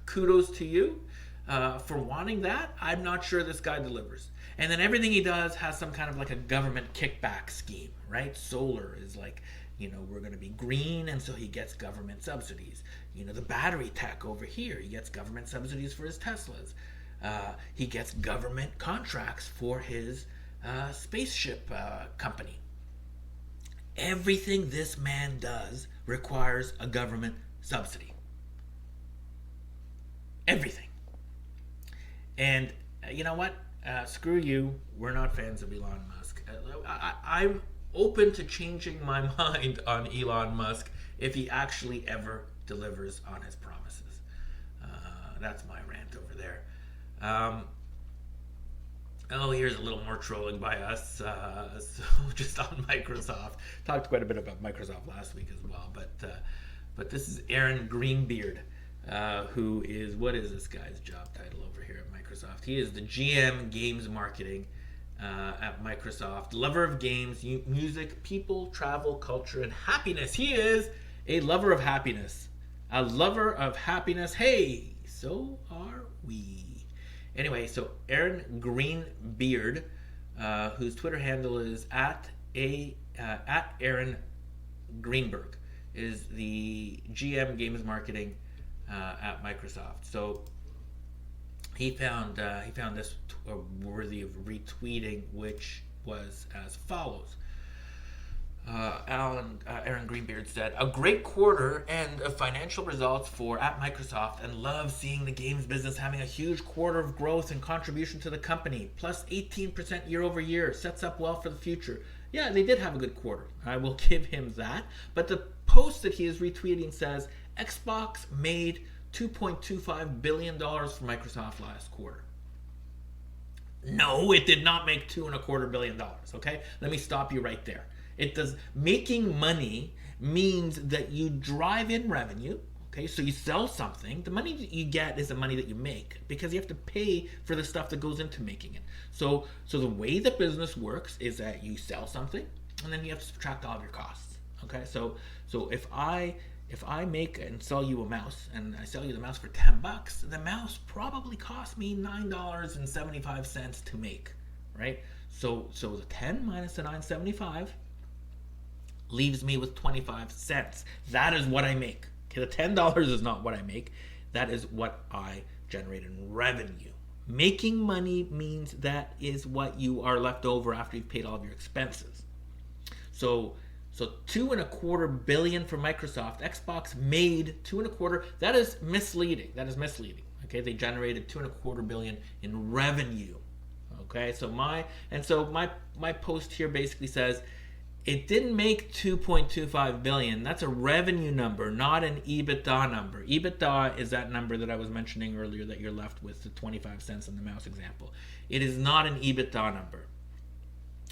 kudos to you for wanting that. I'm not sure this guy delivers. And then everything he does has some kind of like a government kickback scheme, right? Solar is like, we're going to be green, and so he gets government subsidies. The battery tech over here, he gets government subsidies for his Teslas. He gets government contracts for his spaceship company. Everything this man does requires a government subsidy. Everything. And you know what? Screw you. We're not fans of Elon Musk. I'm open to changing my mind on Elon Musk if he actually ever delivers on his promises. That's my rant over there. Here's a little more trolling by us. So just on Microsoft. Talked quite a bit about Microsoft last week as well. But this is Aaron Greenbeard, who is, what is this guy's job title over here at Microsoft? He is the GM Games Marketing at Microsoft. Lover of games, music, people, travel, culture, and happiness. He is a lover of happiness. A lover of happiness. Hey, so are we. Anyway, so Aaron Greenbeard, whose Twitter handle is at Aaron Greenberg, is the GM Games Marketing at Microsoft. So he found this worthy of retweeting, which was as follows. Aaron Greenbeard said, "A great quarter and of financial results for at Microsoft, and love seeing the games business having a huge quarter of growth and contribution to the company, plus 18% year over year, sets up well for the future." Yeah, they did have a good quarter. I will give him that. But the post that he is retweeting says, Xbox made $2.25 billion for Microsoft last quarter. No, it did not make $2.25 billion. Okay, let me stop you right there. It does. Making money means that you drive in revenue. Okay, so you sell something. The money that you get is the money that you make, because you have to pay for the stuff that goes into making it. So the way that business works is that you sell something, and then you have to subtract all of your costs. Okay, so if I make and sell you a mouse, and I sell you the mouse for $10, the mouse probably cost me $9.75 to make, right? So the 10 minus the 9.75 leaves me with 25 cents. That is what I make. Okay, the $10 is not what I make. That is what I generate in revenue. Making money means that is what you are left over after you've paid all of your expenses. So $2.25 billion for Microsoft. Xbox made $2.25. That is misleading. Okay, they generated $2.25 billion in revenue. Okay, so my post here basically says it didn't make $2.25 billion. That's a revenue number, not an EBITDA number. EBITDA is that number that I was mentioning earlier that you're left with, the 25 cents in the mouse example. It is not an EBITDA number.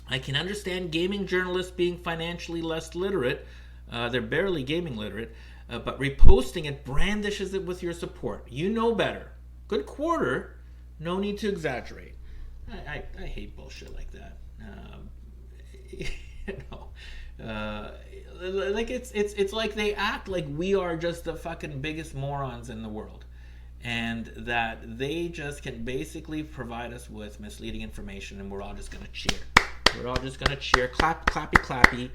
I can understand gaming journalists being financially less literate. They're barely gaming literate. But reposting it brandishes it with your support. You know better. Good quarter. No need to exaggerate. I hate bullshit like that. Like it's like they act like we are just the fucking biggest morons in the world, and that they just can basically provide us with misleading information, and we're all just gonna cheer. Clap, clappy, clappy.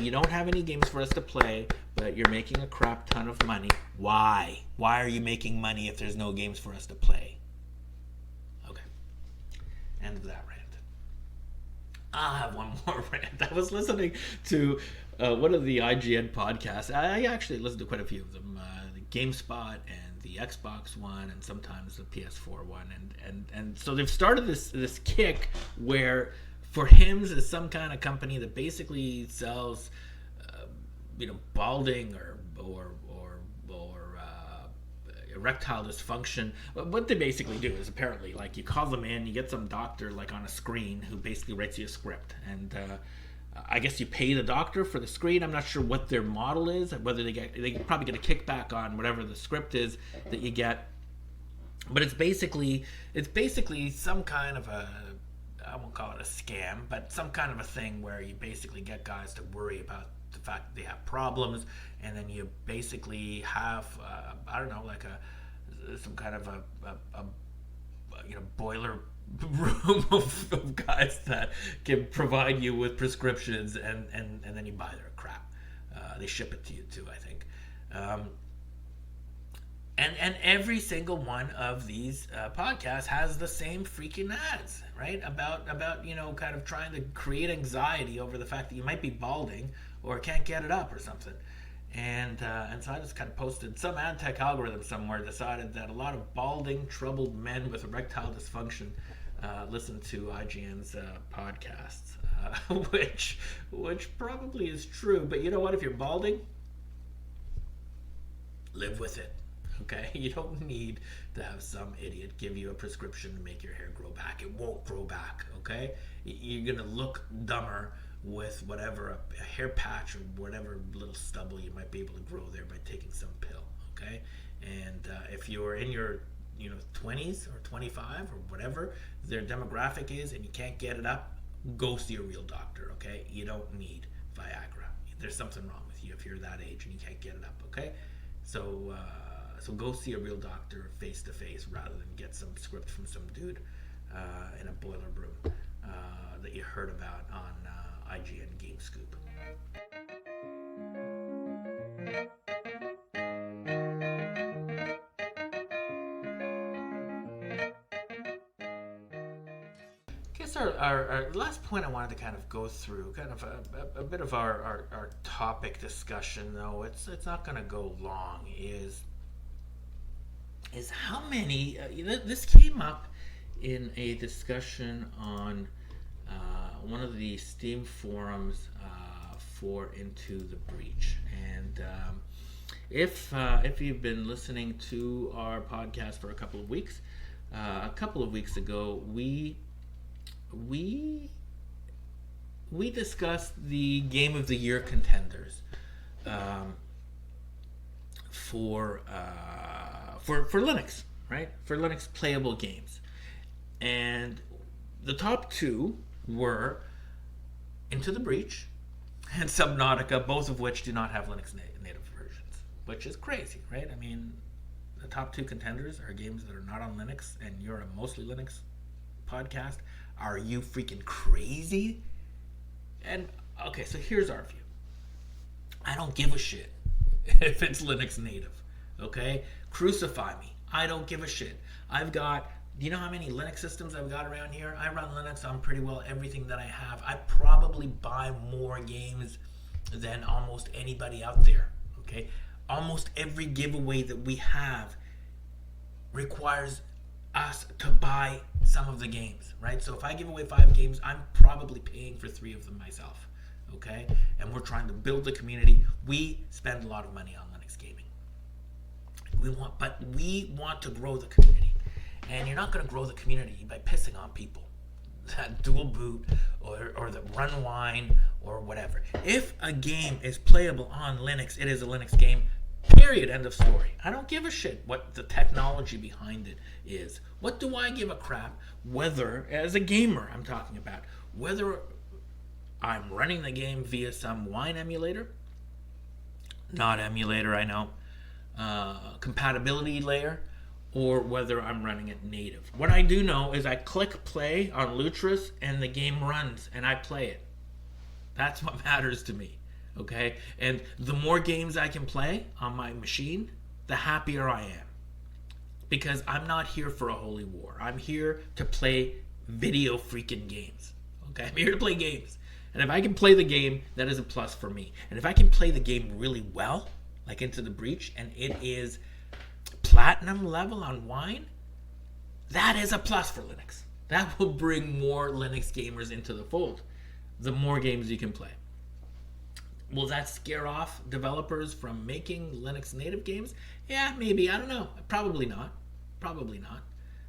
You don't have any games for us to play, but you're making a crap ton of money. Why? Why are you making money if there's no games for us to play? Okay. End of that rant. I'll have one more rant. I was listening to one of the IGN podcasts. I actually listened to quite a few of them. GameSpot and the Xbox One and sometimes the PS4 one, and so they've started this kick where for Hims is some kind of company that basically sells balding or erectile dysfunction. What they basically do is apparently like you call them in, you get some doctor like on a screen who basically writes you a script, and I guess you pay the doctor for the screen. I'm not sure what their model is, whether they probably get a kickback on whatever the script is that you get, but it's basically some kind of a, I won't call it a scam, but some kind of a thing where you basically get guys to worry about the fact that they have problems, and then you basically have I don't know, like some kind of a boiler room of guys that can provide you with prescriptions, and then you buy their crap. They ship it to you too, I think. And every single one of these podcasts has the same freaking ads, right? About kind of trying to create anxiety over the fact that you might be balding or can't get it up or something. And so I just kind of posted, some ad tech algorithm somewhere decided that a lot of balding, troubled men with erectile dysfunction listen to IGN's podcasts, which probably is true. But you know what? If you're balding, live with it. Okay, you don't need to have some idiot give you a prescription to make your hair grow back. It won't grow back. Okay, you're gonna look dumber with whatever a hair patch or whatever little stubble you might be able to grow there by taking some pill. Okay, and if you're in your 20s or 25 or whatever their demographic is, and you can't get it up, go see a real doctor. Okay, you don't need Viagra. There's something wrong with you if you're that age and you can't get it up. Okay, so go see a real doctor face to face rather than get some script from some dude in a boiler room that you heard about on IGN Game Scoop. I guess our last point I wanted to kind of go through, kind of a bit of our topic discussion, though it's not going to go long, is how many, this came up in a discussion on one of the Steam forums for Into the Breach. And if you've been listening to our podcast for a couple of weeks ago, we discussed the Game of the Year contenders for Linux, right? For Linux playable games. And the top two were Into the Breach and Subnautica, both of which do not have Linux native versions, which is crazy, right? I mean, the top two contenders are games that are not on Linux, and you're a mostly Linux podcast. Are you freaking crazy? And okay, so here's our view. I don't give a shit if it's Linux native. Okay? Crucify me. I don't give a shit. Do you know how many Linux systems I've got around here? I run Linux on pretty well everything that I have. I probably buy more games than almost anybody out there. Okay? Almost every giveaway that we have requires us to buy some of the games, right? So if I give away 5 games, I'm probably paying for 3 of them myself. Okay? And we're trying to build the community. We spend a lot of money on Linux gaming. We want to grow the community. And you're not going to grow the community by pissing on people that dual boot or that run wine or whatever. If a game is playable on Linux, it is a Linux game. Period. End of story. I don't give a shit what the technology behind it is. What do I give a crap whether, as a gamer I'm talking about, whether I'm running the game via some wine emulator, not emulator, I know, compatibility layer, or whether I'm running it native. What I do know is I click play on Lutris and the game runs and I play it. That's what matters to me. Okay? And the more games I can play on my machine, the happier I am. Because I'm not here for a holy war. I'm here to play video freaking games. Okay? I'm here to play games. And if I can play the game, that is a plus for me. And if I can play the game really well, like Into the Breach, and it is platinum level on wine, that is a plus for Linux. That will bring more Linux gamers into the fold. The more games you can play. Will that scare off developers from making Linux native games? Yeah, maybe. I don't know. Probably not. Probably not.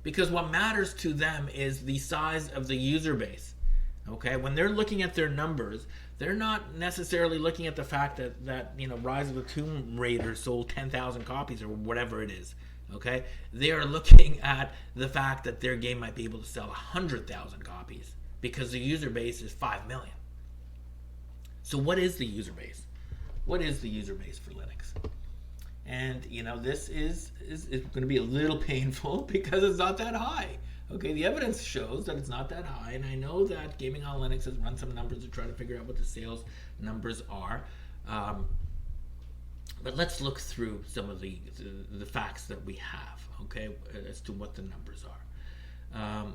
Because what matters to them is the size of the user base. Okay? When they're looking at their numbers, they're not necessarily looking at the fact that Rise of the Tomb Raider sold 10,000 copies or whatever it is. Okay? They are looking at the fact that their game might be able to sell 100,000 copies because the user base is 5 million. So what is the user base? What is the user base for Linux? And this is going to be a little painful because it's not that high. Okay, the evidence shows that it's not that high, and I know that Gaming on Linux has run some numbers to try to figure out what the sales numbers are. But let's look through some of the facts that we have, okay, as to what the numbers are.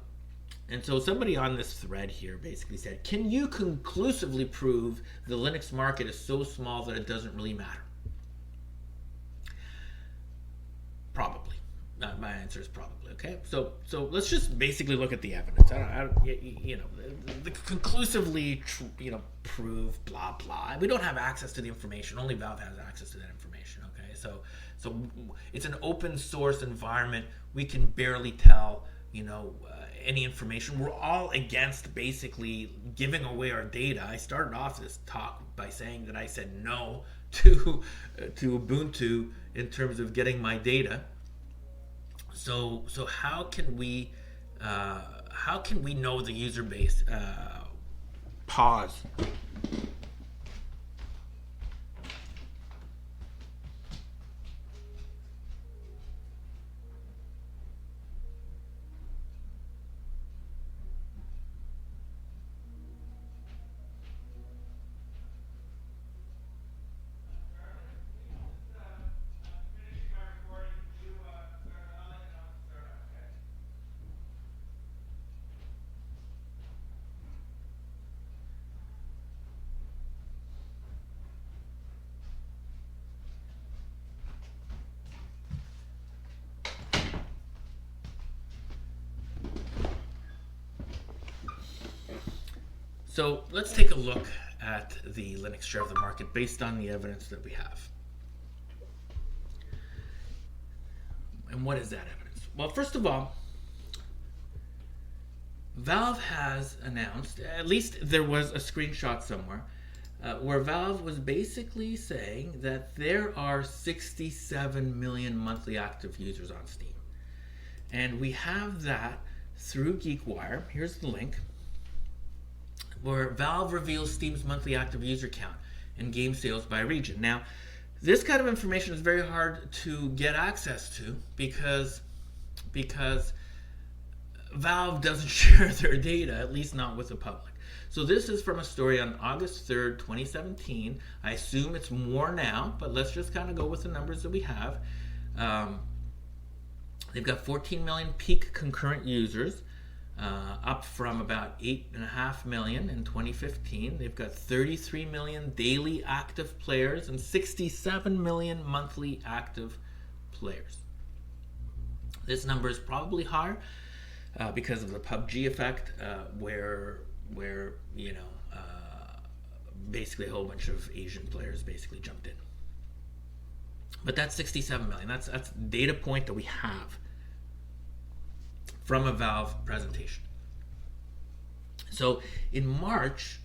And so somebody on this thread here basically said, can you conclusively prove the Linux market is so small that it doesn't really matter? Probably. My answer is probably. Okay, so let's just basically look at the evidence. The conclusively, prove blah blah. We don't have access to the information. Only Valve has access to that information. Okay, so it's an open source environment. We can barely tell, any information. We're all against basically giving away our data. I started off this talk by saying that I said no to Ubuntu in terms of getting my data. So how can we know the user base? Pause. So let's take a look at the Linux share of the market based on the evidence that we have. And what is that evidence? Well, first of all, Valve has announced, at least there was a screenshot somewhere, where Valve was basically saying that there are 67 million monthly active users on Steam. And we have that through GeekWire. Here's the link, where Valve reveals Steam's monthly active user count and game sales by region. Now, this kind of information is very hard to get access to because Valve doesn't share their data, at least not with the public. So this is from a story on August 3rd, 2017. I assume it's more now, but let's just kind of go with the numbers that we have. They've got 14 million peak concurrent users, up from about 8.5 million in 2015. They've got 33 million daily active players and 67 million monthly active players. This number is probably higher because of the PUBG effect, where basically a whole bunch of Asian players basically jumped in. But that's 67 million. That's data point that we have from a Valve presentation. So in March,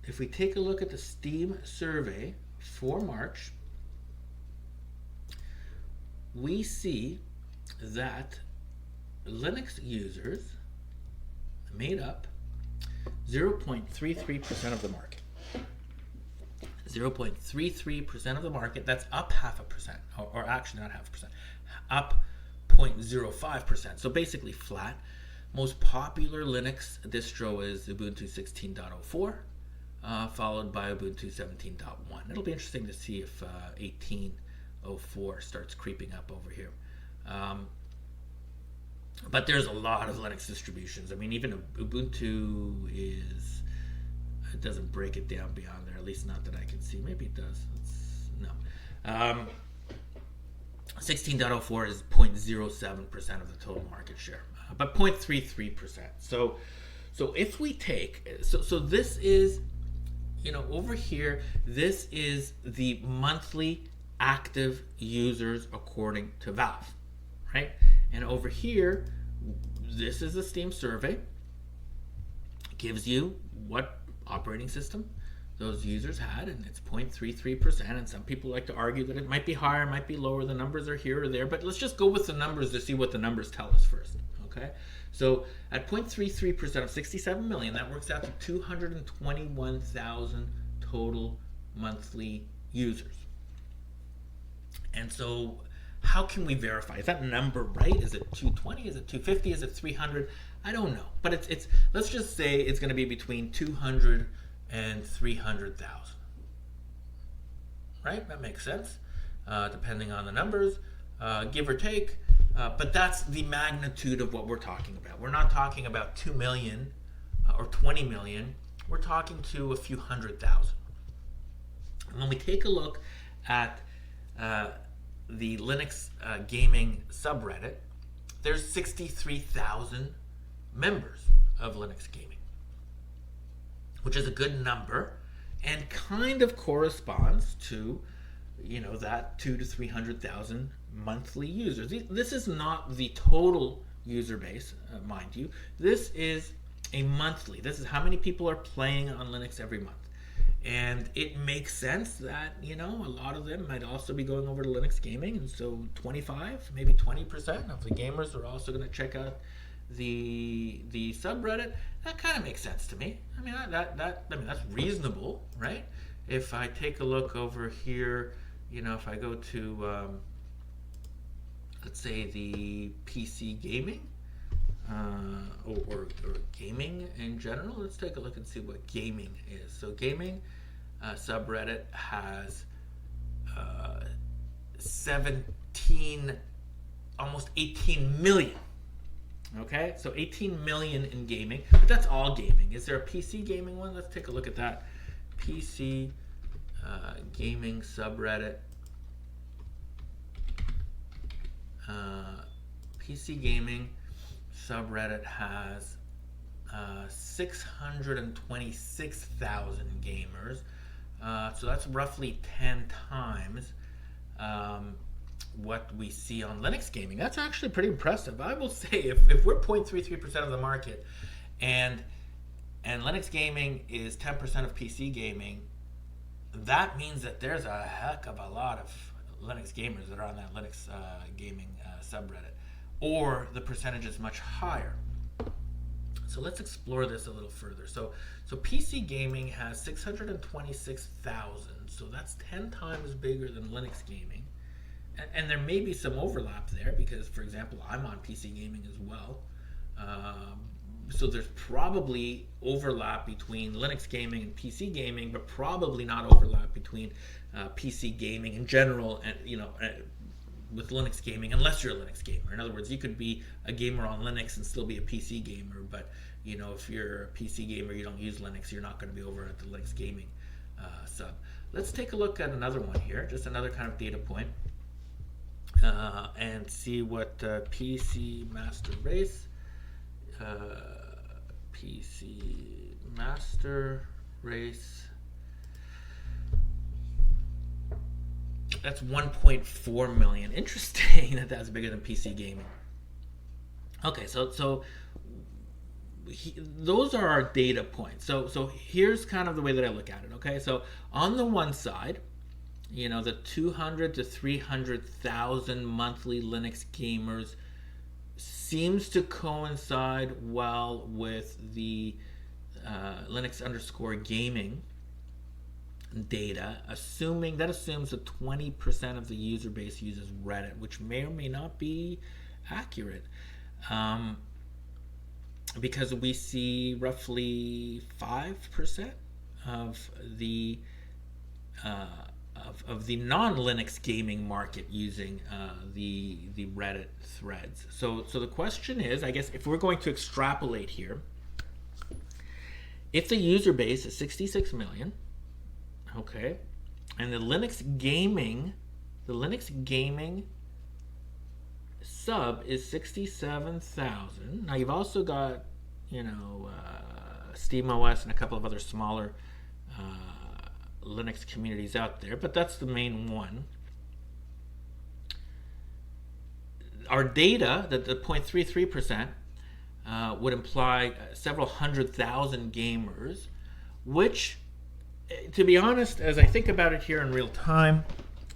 if we take a look at the Steam survey for March, we see that Linux users made up 0.33% of the market. 0.33% of the market. That's up 0.5%, or actually not 0.5%, up 0.05%. So basically flat. Most popular Linux distro is Ubuntu 16.04, followed by Ubuntu 17.1. It'll be interesting to see if 18.04 starts creeping up over here. But there's a lot of Linux distributions. I mean, even Ubuntu is It doesn't break it down beyond there, at least not that I can see. Maybe it does. No. 16.04 is 0.07% of the total market share, but 0.33%. So if we take, so this is, over here, this is the monthly active users according to Valve, right? And over here, this is the Steam survey. It gives you what operating system those users had, and it's 0.33%. And some people like to argue that it might be higher, might be lower. The numbers are here or there, but let's just go with the numbers to see what the numbers tell us first. Okay, so at 0.33% of 67 million, that works out to 221,000 total monthly users. And so how can we verify? Is that number right? Is it 220? Is it 250? Is it 300? I don't know. But it's let's just say it's going to be between 200 and 300,000. Right? That makes sense. Depending on the numbers, give or take. But that's the magnitude of what we're talking about. We're not talking about 2 million or 20 million. We're talking to a few 100,000. And when we take a look at the Linux gaming subreddit, there's 63,000 members of Linux gaming, which is a good number and kind of corresponds to, that 200,000 to 300,000 monthly users. This is not the total user base, mind you. This is a monthly. This is how many people are playing on Linux every month. And it makes sense that, a lot of them might also be going over to Linux gaming. And so 25, maybe 20% of the gamers are also going to check out the subreddit. That kind of makes sense to me. I mean, that's reasonable, right? If I take a look over here, if I go to, let's say the PC gaming, or gaming in general. Let's take a look and see what gaming is. So gaming subreddit has almost 18 million. Okay, so 18 million in gaming, but that's all gaming. Is there a PC gaming one? Let's take a look at that. PC gaming subreddit. PC gaming subreddit has 626,000 gamers. So that's roughly 10 times what we see on Linux gaming. That's actually pretty impressive. I will say if we're 0.33% of the market and Linux gaming is 10% of PC gaming, that means that there's a heck of a lot of Linux gamers that are on that Linux gaming subreddit, or the percentage is much higher. So let's explore this a little further. So PC gaming has 626,000, so that's 10 times bigger than Linux gaming. And there may be some overlap there because, for example, I'm on PC gaming as well. So there's probably overlap between Linux gaming and PC gaming, but probably not overlap between PC gaming in general and, with Linux gaming, unless you're a Linux gamer. In other words, you could be a gamer on Linux and still be a PC gamer, but if you're a PC gamer, you don't use Linux, you're not going to be over at the Linux gaming sub. Let's take a look at another one here, just another kind of data point, and see what PC Master Race, PC Master Race. That's 1.4 million. Interesting that that's bigger than PC gaming. Okay, so those are our data points. So here's kind of the way that I look at it. Okay, so on the one side, the 200 to 300,000 monthly Linux gamers seems to coincide well with the Linux_gaming data, assuming that assumes that 20% of the user base uses Reddit, which may or may not be accurate, because we see roughly 5% of the of the non-Linux gaming market using the Reddit threads. So the question is, I guess, if we're going to extrapolate here, if the user base is 66 million, okay, and the Linux gaming sub is 67,000. Now you've also got, SteamOS and a couple of other smaller Linux communities out there, but that's the main one. Our data, that the 0.33%, would imply several 100,000 gamers, which, to be honest, as I think about it here in real time,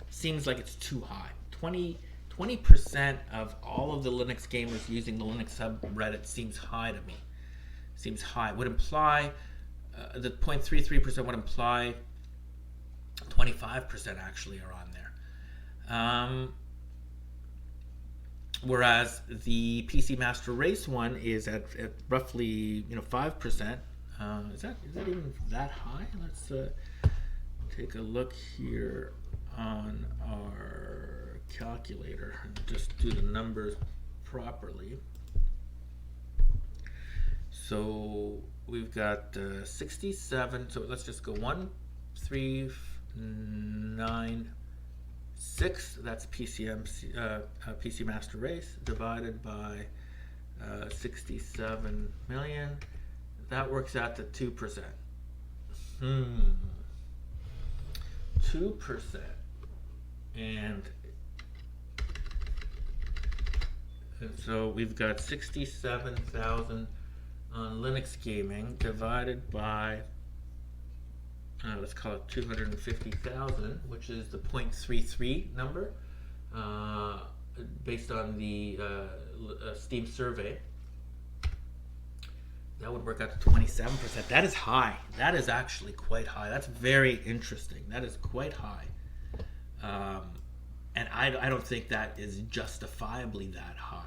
seems like it's too high. 20% of all of the Linux gamers using the Linux subreddit seems high to me. Seems high. Would imply, the 0.33% would imply 25% actually are on there. Whereas the PC Master Race one is at roughly 5%. Is that even that high? Let's take a look here on our calculator and just do the numbers properly. So we've got 67. So let's just go 1, 3, 9, 6. That's PC Master Race divided by 67 million. That works out to 2%. 2%. And so we've got 67,000 on Linux gaming divided by, let's call it 250,000, which is the 0.33 number, based on the Steam survey. That would work out to 27%. That is high. That is actually quite high. That's very interesting. That is quite high. And I don't think that is justifiably that high.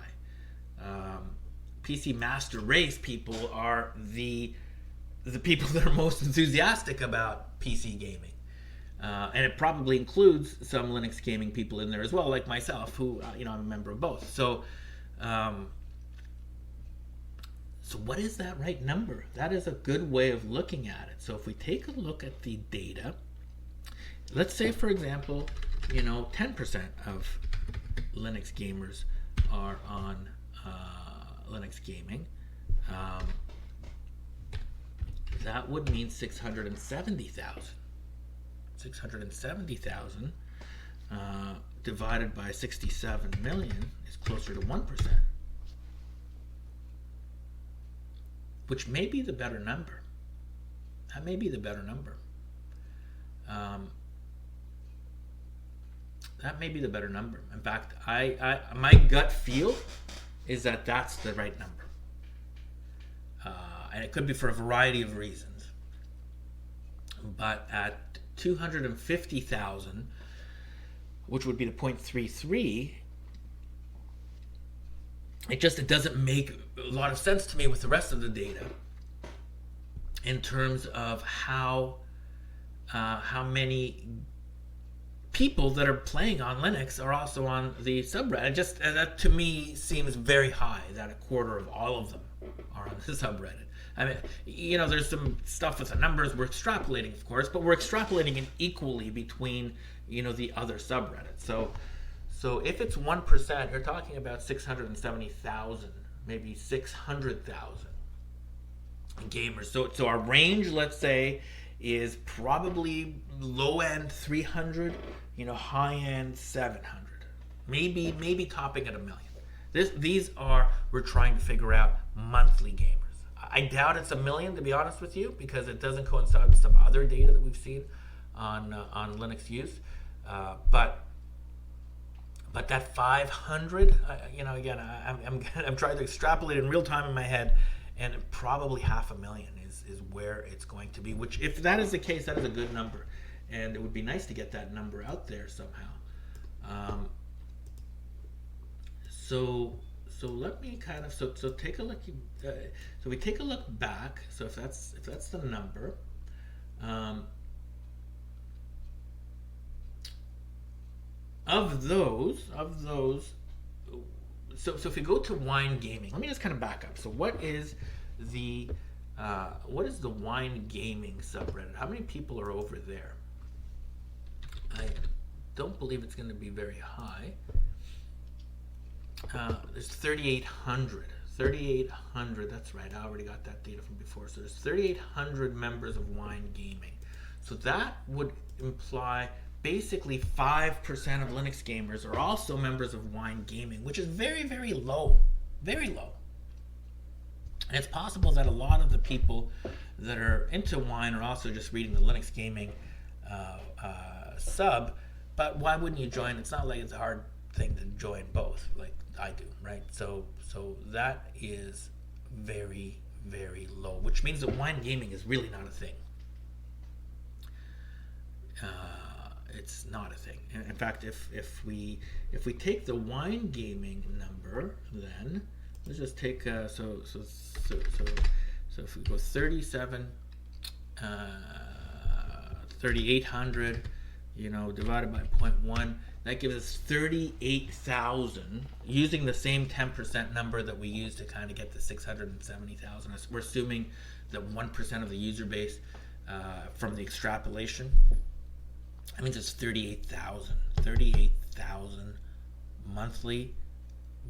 PC Master Race people are the people that are most enthusiastic about PC gaming. And it probably includes some Linux gaming people in there as well, like myself, who, I'm a member of both. So what is that right number? That is a good way of looking at it. So if we take a look at the data, let's say, for example, 10% of Linux gamers are on Linux gaming. That would mean 670,000. 670,000 divided by 67 million is closer to 1%. Which may be the better number. That may be the better number. That may be the better number. In fact, my gut feel is that that's the right number. And it could be for a variety of reasons. But at 250,000, which would be the 0.33, it doesn't make a lot of sense to me with the rest of the data in terms of how many people that are playing on Linux are also on the subreddit. That to me seems very high, that a quarter of all of them are on the subreddit. I mean, there's some stuff with the numbers we're extrapolating, of course, but we're extrapolating it equally between, the other subreddits. So if it's 1%, you're talking about 670,000, maybe 600,000 gamers. So our range, let's say, is probably low end 300, high end 700, maybe topping at 1 million. We're trying to figure out monthly gamers. I doubt it's 1 million, to be honest with you, because it doesn't coincide with some other data that we've seen on Linux use. But that 500, again, I'm trying to extrapolate in real time in my head, and probably 500,000 is where it's going to be. Which, if that is the case, that is a good number, and it would be nice to get that number out there somehow. So let me kind of so take a look. So we take a look back. So if that's the number. Of those, so if we go to Wine Gaming, let me just kind of back up. So what is the What is the wine gaming subreddit? How many people are over there? I don't believe it's going to be very high. There's 3,800. 3,800, that's right. I already got that data from before. So there's 3,800 members of wine gaming. So that would imply basically 5% of Linux gamers are also members of wine gaming, which is very, very low. Very low. And it's possible that a lot of the people that are into wine are also just reading the Linux gaming sub. But why wouldn't you join? It's not like it's a hard thing to join both, like I do, right? So that is very, very low, which means that wine gaming is really not a thing. It's not a thing. In fact, if we take the wine gaming number, then let's just take so if we go 3,800, divided by 0.1, that gives us 38,000. Using the same 10% number that we use to kind of get the 670,000, we're assuming that 1% of the user base from the extrapolation. That means it's 38,000. 38,000 monthly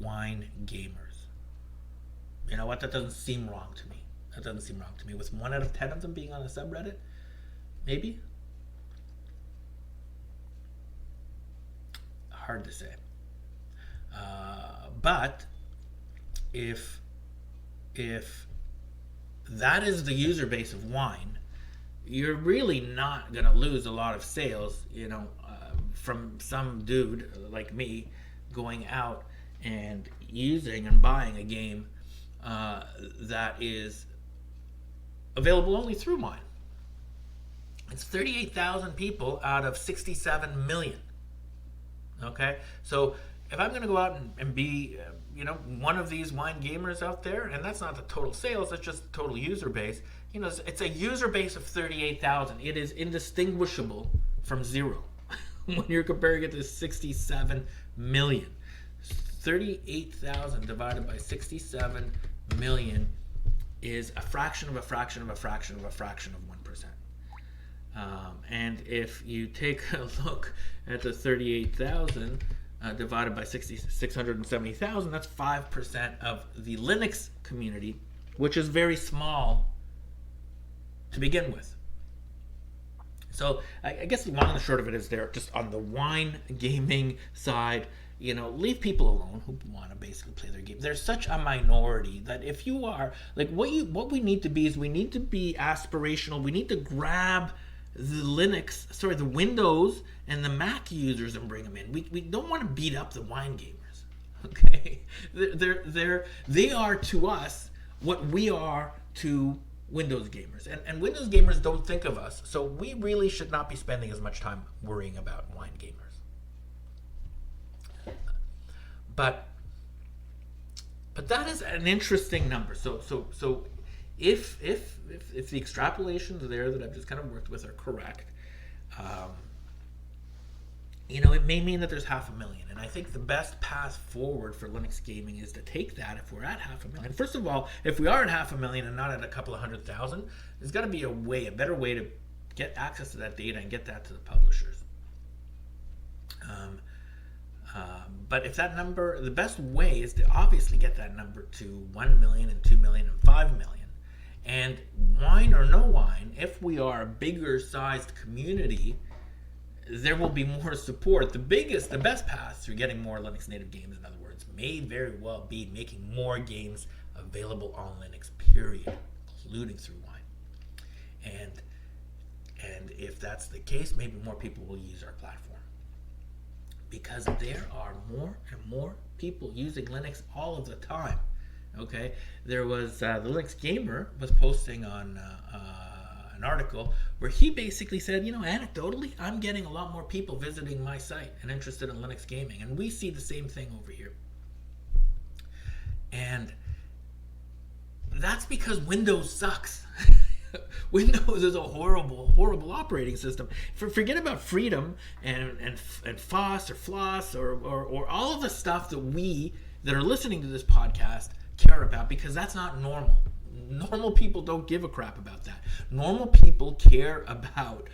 wine gamers. You know what? That doesn't seem wrong to me. With 1 out of 10 of them being on a subreddit, maybe? Hard to say. But if that is the user base of wine, you're really not going to lose a lot of sales, from some dude like me going out and using and buying a game that is available only through wine. It's 38,000 people out of 67 million. Okay, so if I'm going to go out and be, one of these wine gamers out there, and that's not the total sales, that's just the total user base. It's a user base of 38,000. It is indistinguishable from zero when you're comparing it to 67 million. 38,000 divided by 67 million is a fraction of a fraction of a fraction of a fraction of 1%. And if you take a look at the 38,000 divided by 670,000, that's 5% of the Linux community, which is very small to begin with. So I guess the long and the short of it is they're just on the wine gaming side. Leave people alone who want to basically play their game. There's such a minority that if you are like what we need to be is we need to be aspirational. We need to grab the Windows and the Mac users and bring them in. We don't want to beat up the wine gamers. Okay, they are to us what we are to Windows gamers, and Windows gamers don't think of us. So we really should not be spending as much time worrying about wine gamers. But that is an interesting number. So if the extrapolations there that I've just kind of worked with are correct, it may mean that there's 500,000. And I think the best path forward for Linux gaming is to take that if we're at 500,000. First of all, if we are at 500,000 and not at a couple of 100,000, there's got to be a better way to get access to that data and get that to the publishers. But if that number, the best way is to obviously get that number to 1 million and 2 million and 5 million. And wine or no wine, if we are a bigger sized community, there will be more support. The best path through getting more Linux native games, in other words, may very well be making more games available on Linux, period, including through wine. And if that's the case, maybe more people will use our platform. Because there are more and more people using Linux all of the time. Okay, there was the Linux Gamer was posting on an article where he basically said, anecdotally, I'm getting a lot more people visiting my site and interested in Linux gaming, and we see the same thing over here. And that's because Windows sucks. Windows is a horrible operating system. Forget about freedom and FOSS or floss or all of the stuff that we that are listening to this podcast care about, because that's not normal. Normal people don't give a crap about that. Normal people care about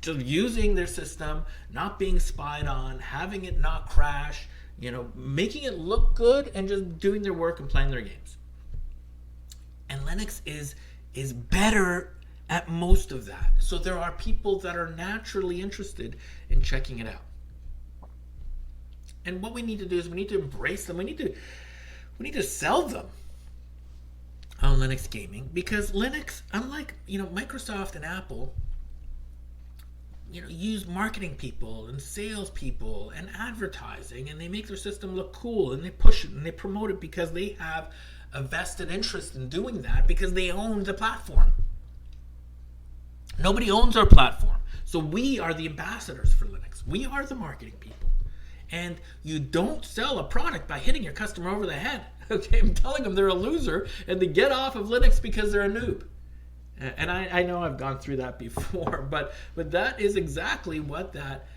just using their system, not being spied on, having it not crash, making it look good, and just doing their work and playing their games. And Linux is better at most of that. So there are people that are naturally interested in checking it out. And what we need to do is we need to embrace them. We need to sell them on Linux gaming, because Linux, unlike Microsoft and Apple, use marketing people and sales people and advertising, and they make their system look cool, and they push it and they promote it because they have a vested interest in doing that, because they own the platform. Nobody owns our platform. So we are the ambassadors for Linux. We are the marketing people. And you don't sell a product by hitting your customer over the head. Okay, I'm telling them they're a loser and they get off of Linux because they're a noob. And I know I've gone through that before, but that is exactly what that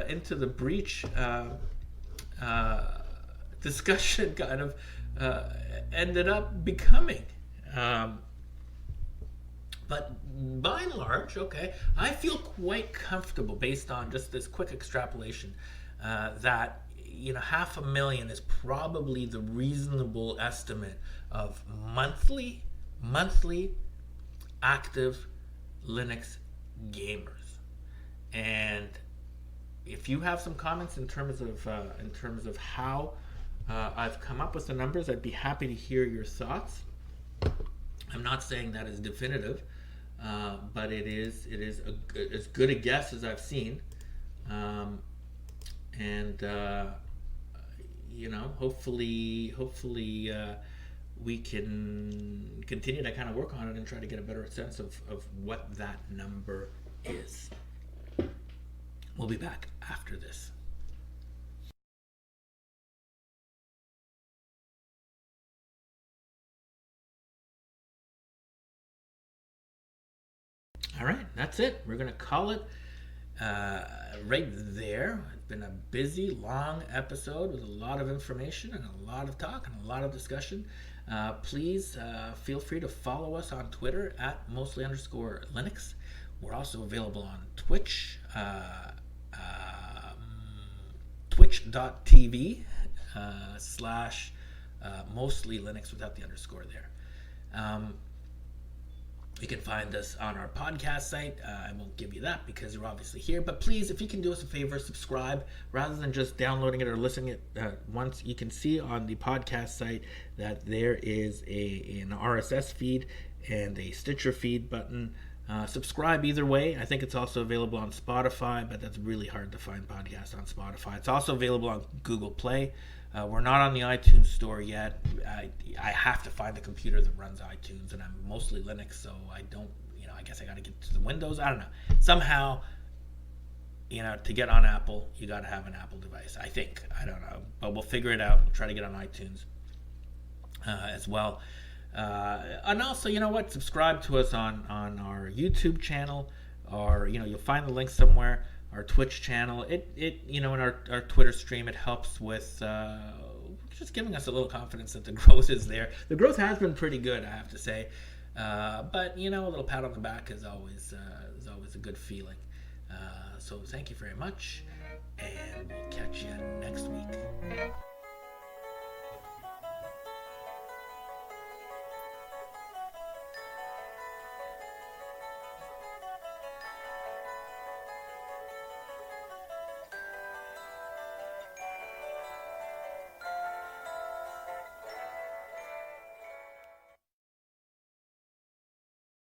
Into the Breach discussion kind of ended up becoming. But by and large, okay, I feel quite comfortable based on just this quick extrapolation that 500,000 is probably the reasonable estimate of monthly active Linux gamers. And if you have some comments in terms of how I've come up with the numbers, I'd be happy to hear your thoughts. I'm not saying that is definitive, but it is as good a guess as I've seen, and hopefully we can continue to kind of work on it and try to get a better sense of what that number is. We'll be back after this. All right, that's it. We're going to call it right there. It's been a busy, long episode with a lot of information and a lot of talk and a lot of discussion. Please feel free to follow us on Twitter at mostly_Linux. We're also available on Twitch, twitch.tv / mostly Linux without the underscore there. You can find us on our podcast site. I won't give you that because you're obviously here. But please, if you can do us a favor, subscribe rather than just downloading it or listening it once. You can see on the podcast site that there is an RSS feed and a Stitcher feed button. Subscribe either way. I think it's also available on Spotify, but that's really hard to find podcasts on Spotify. It's also available on Google Play. We're not on the iTunes store yet. I have to find the computer that runs iTunes, and I'm mostly Linux, so I don't, I guess I got to get to the Windows. I don't know. Somehow, to get on Apple, you got to have an Apple device, I think. I don't know, but we'll figure it out. We'll try to get on iTunes as well. And also, subscribe to us on our YouTube channel, or, you'll find the link somewhere. Our Twitch channel, in our Twitter stream, it helps with just giving us a little confidence that the growth is there. The growth has been pretty good, I have to say, but a little pat on the back is always a good feeling. So thank you very much, and we'll catch you next week.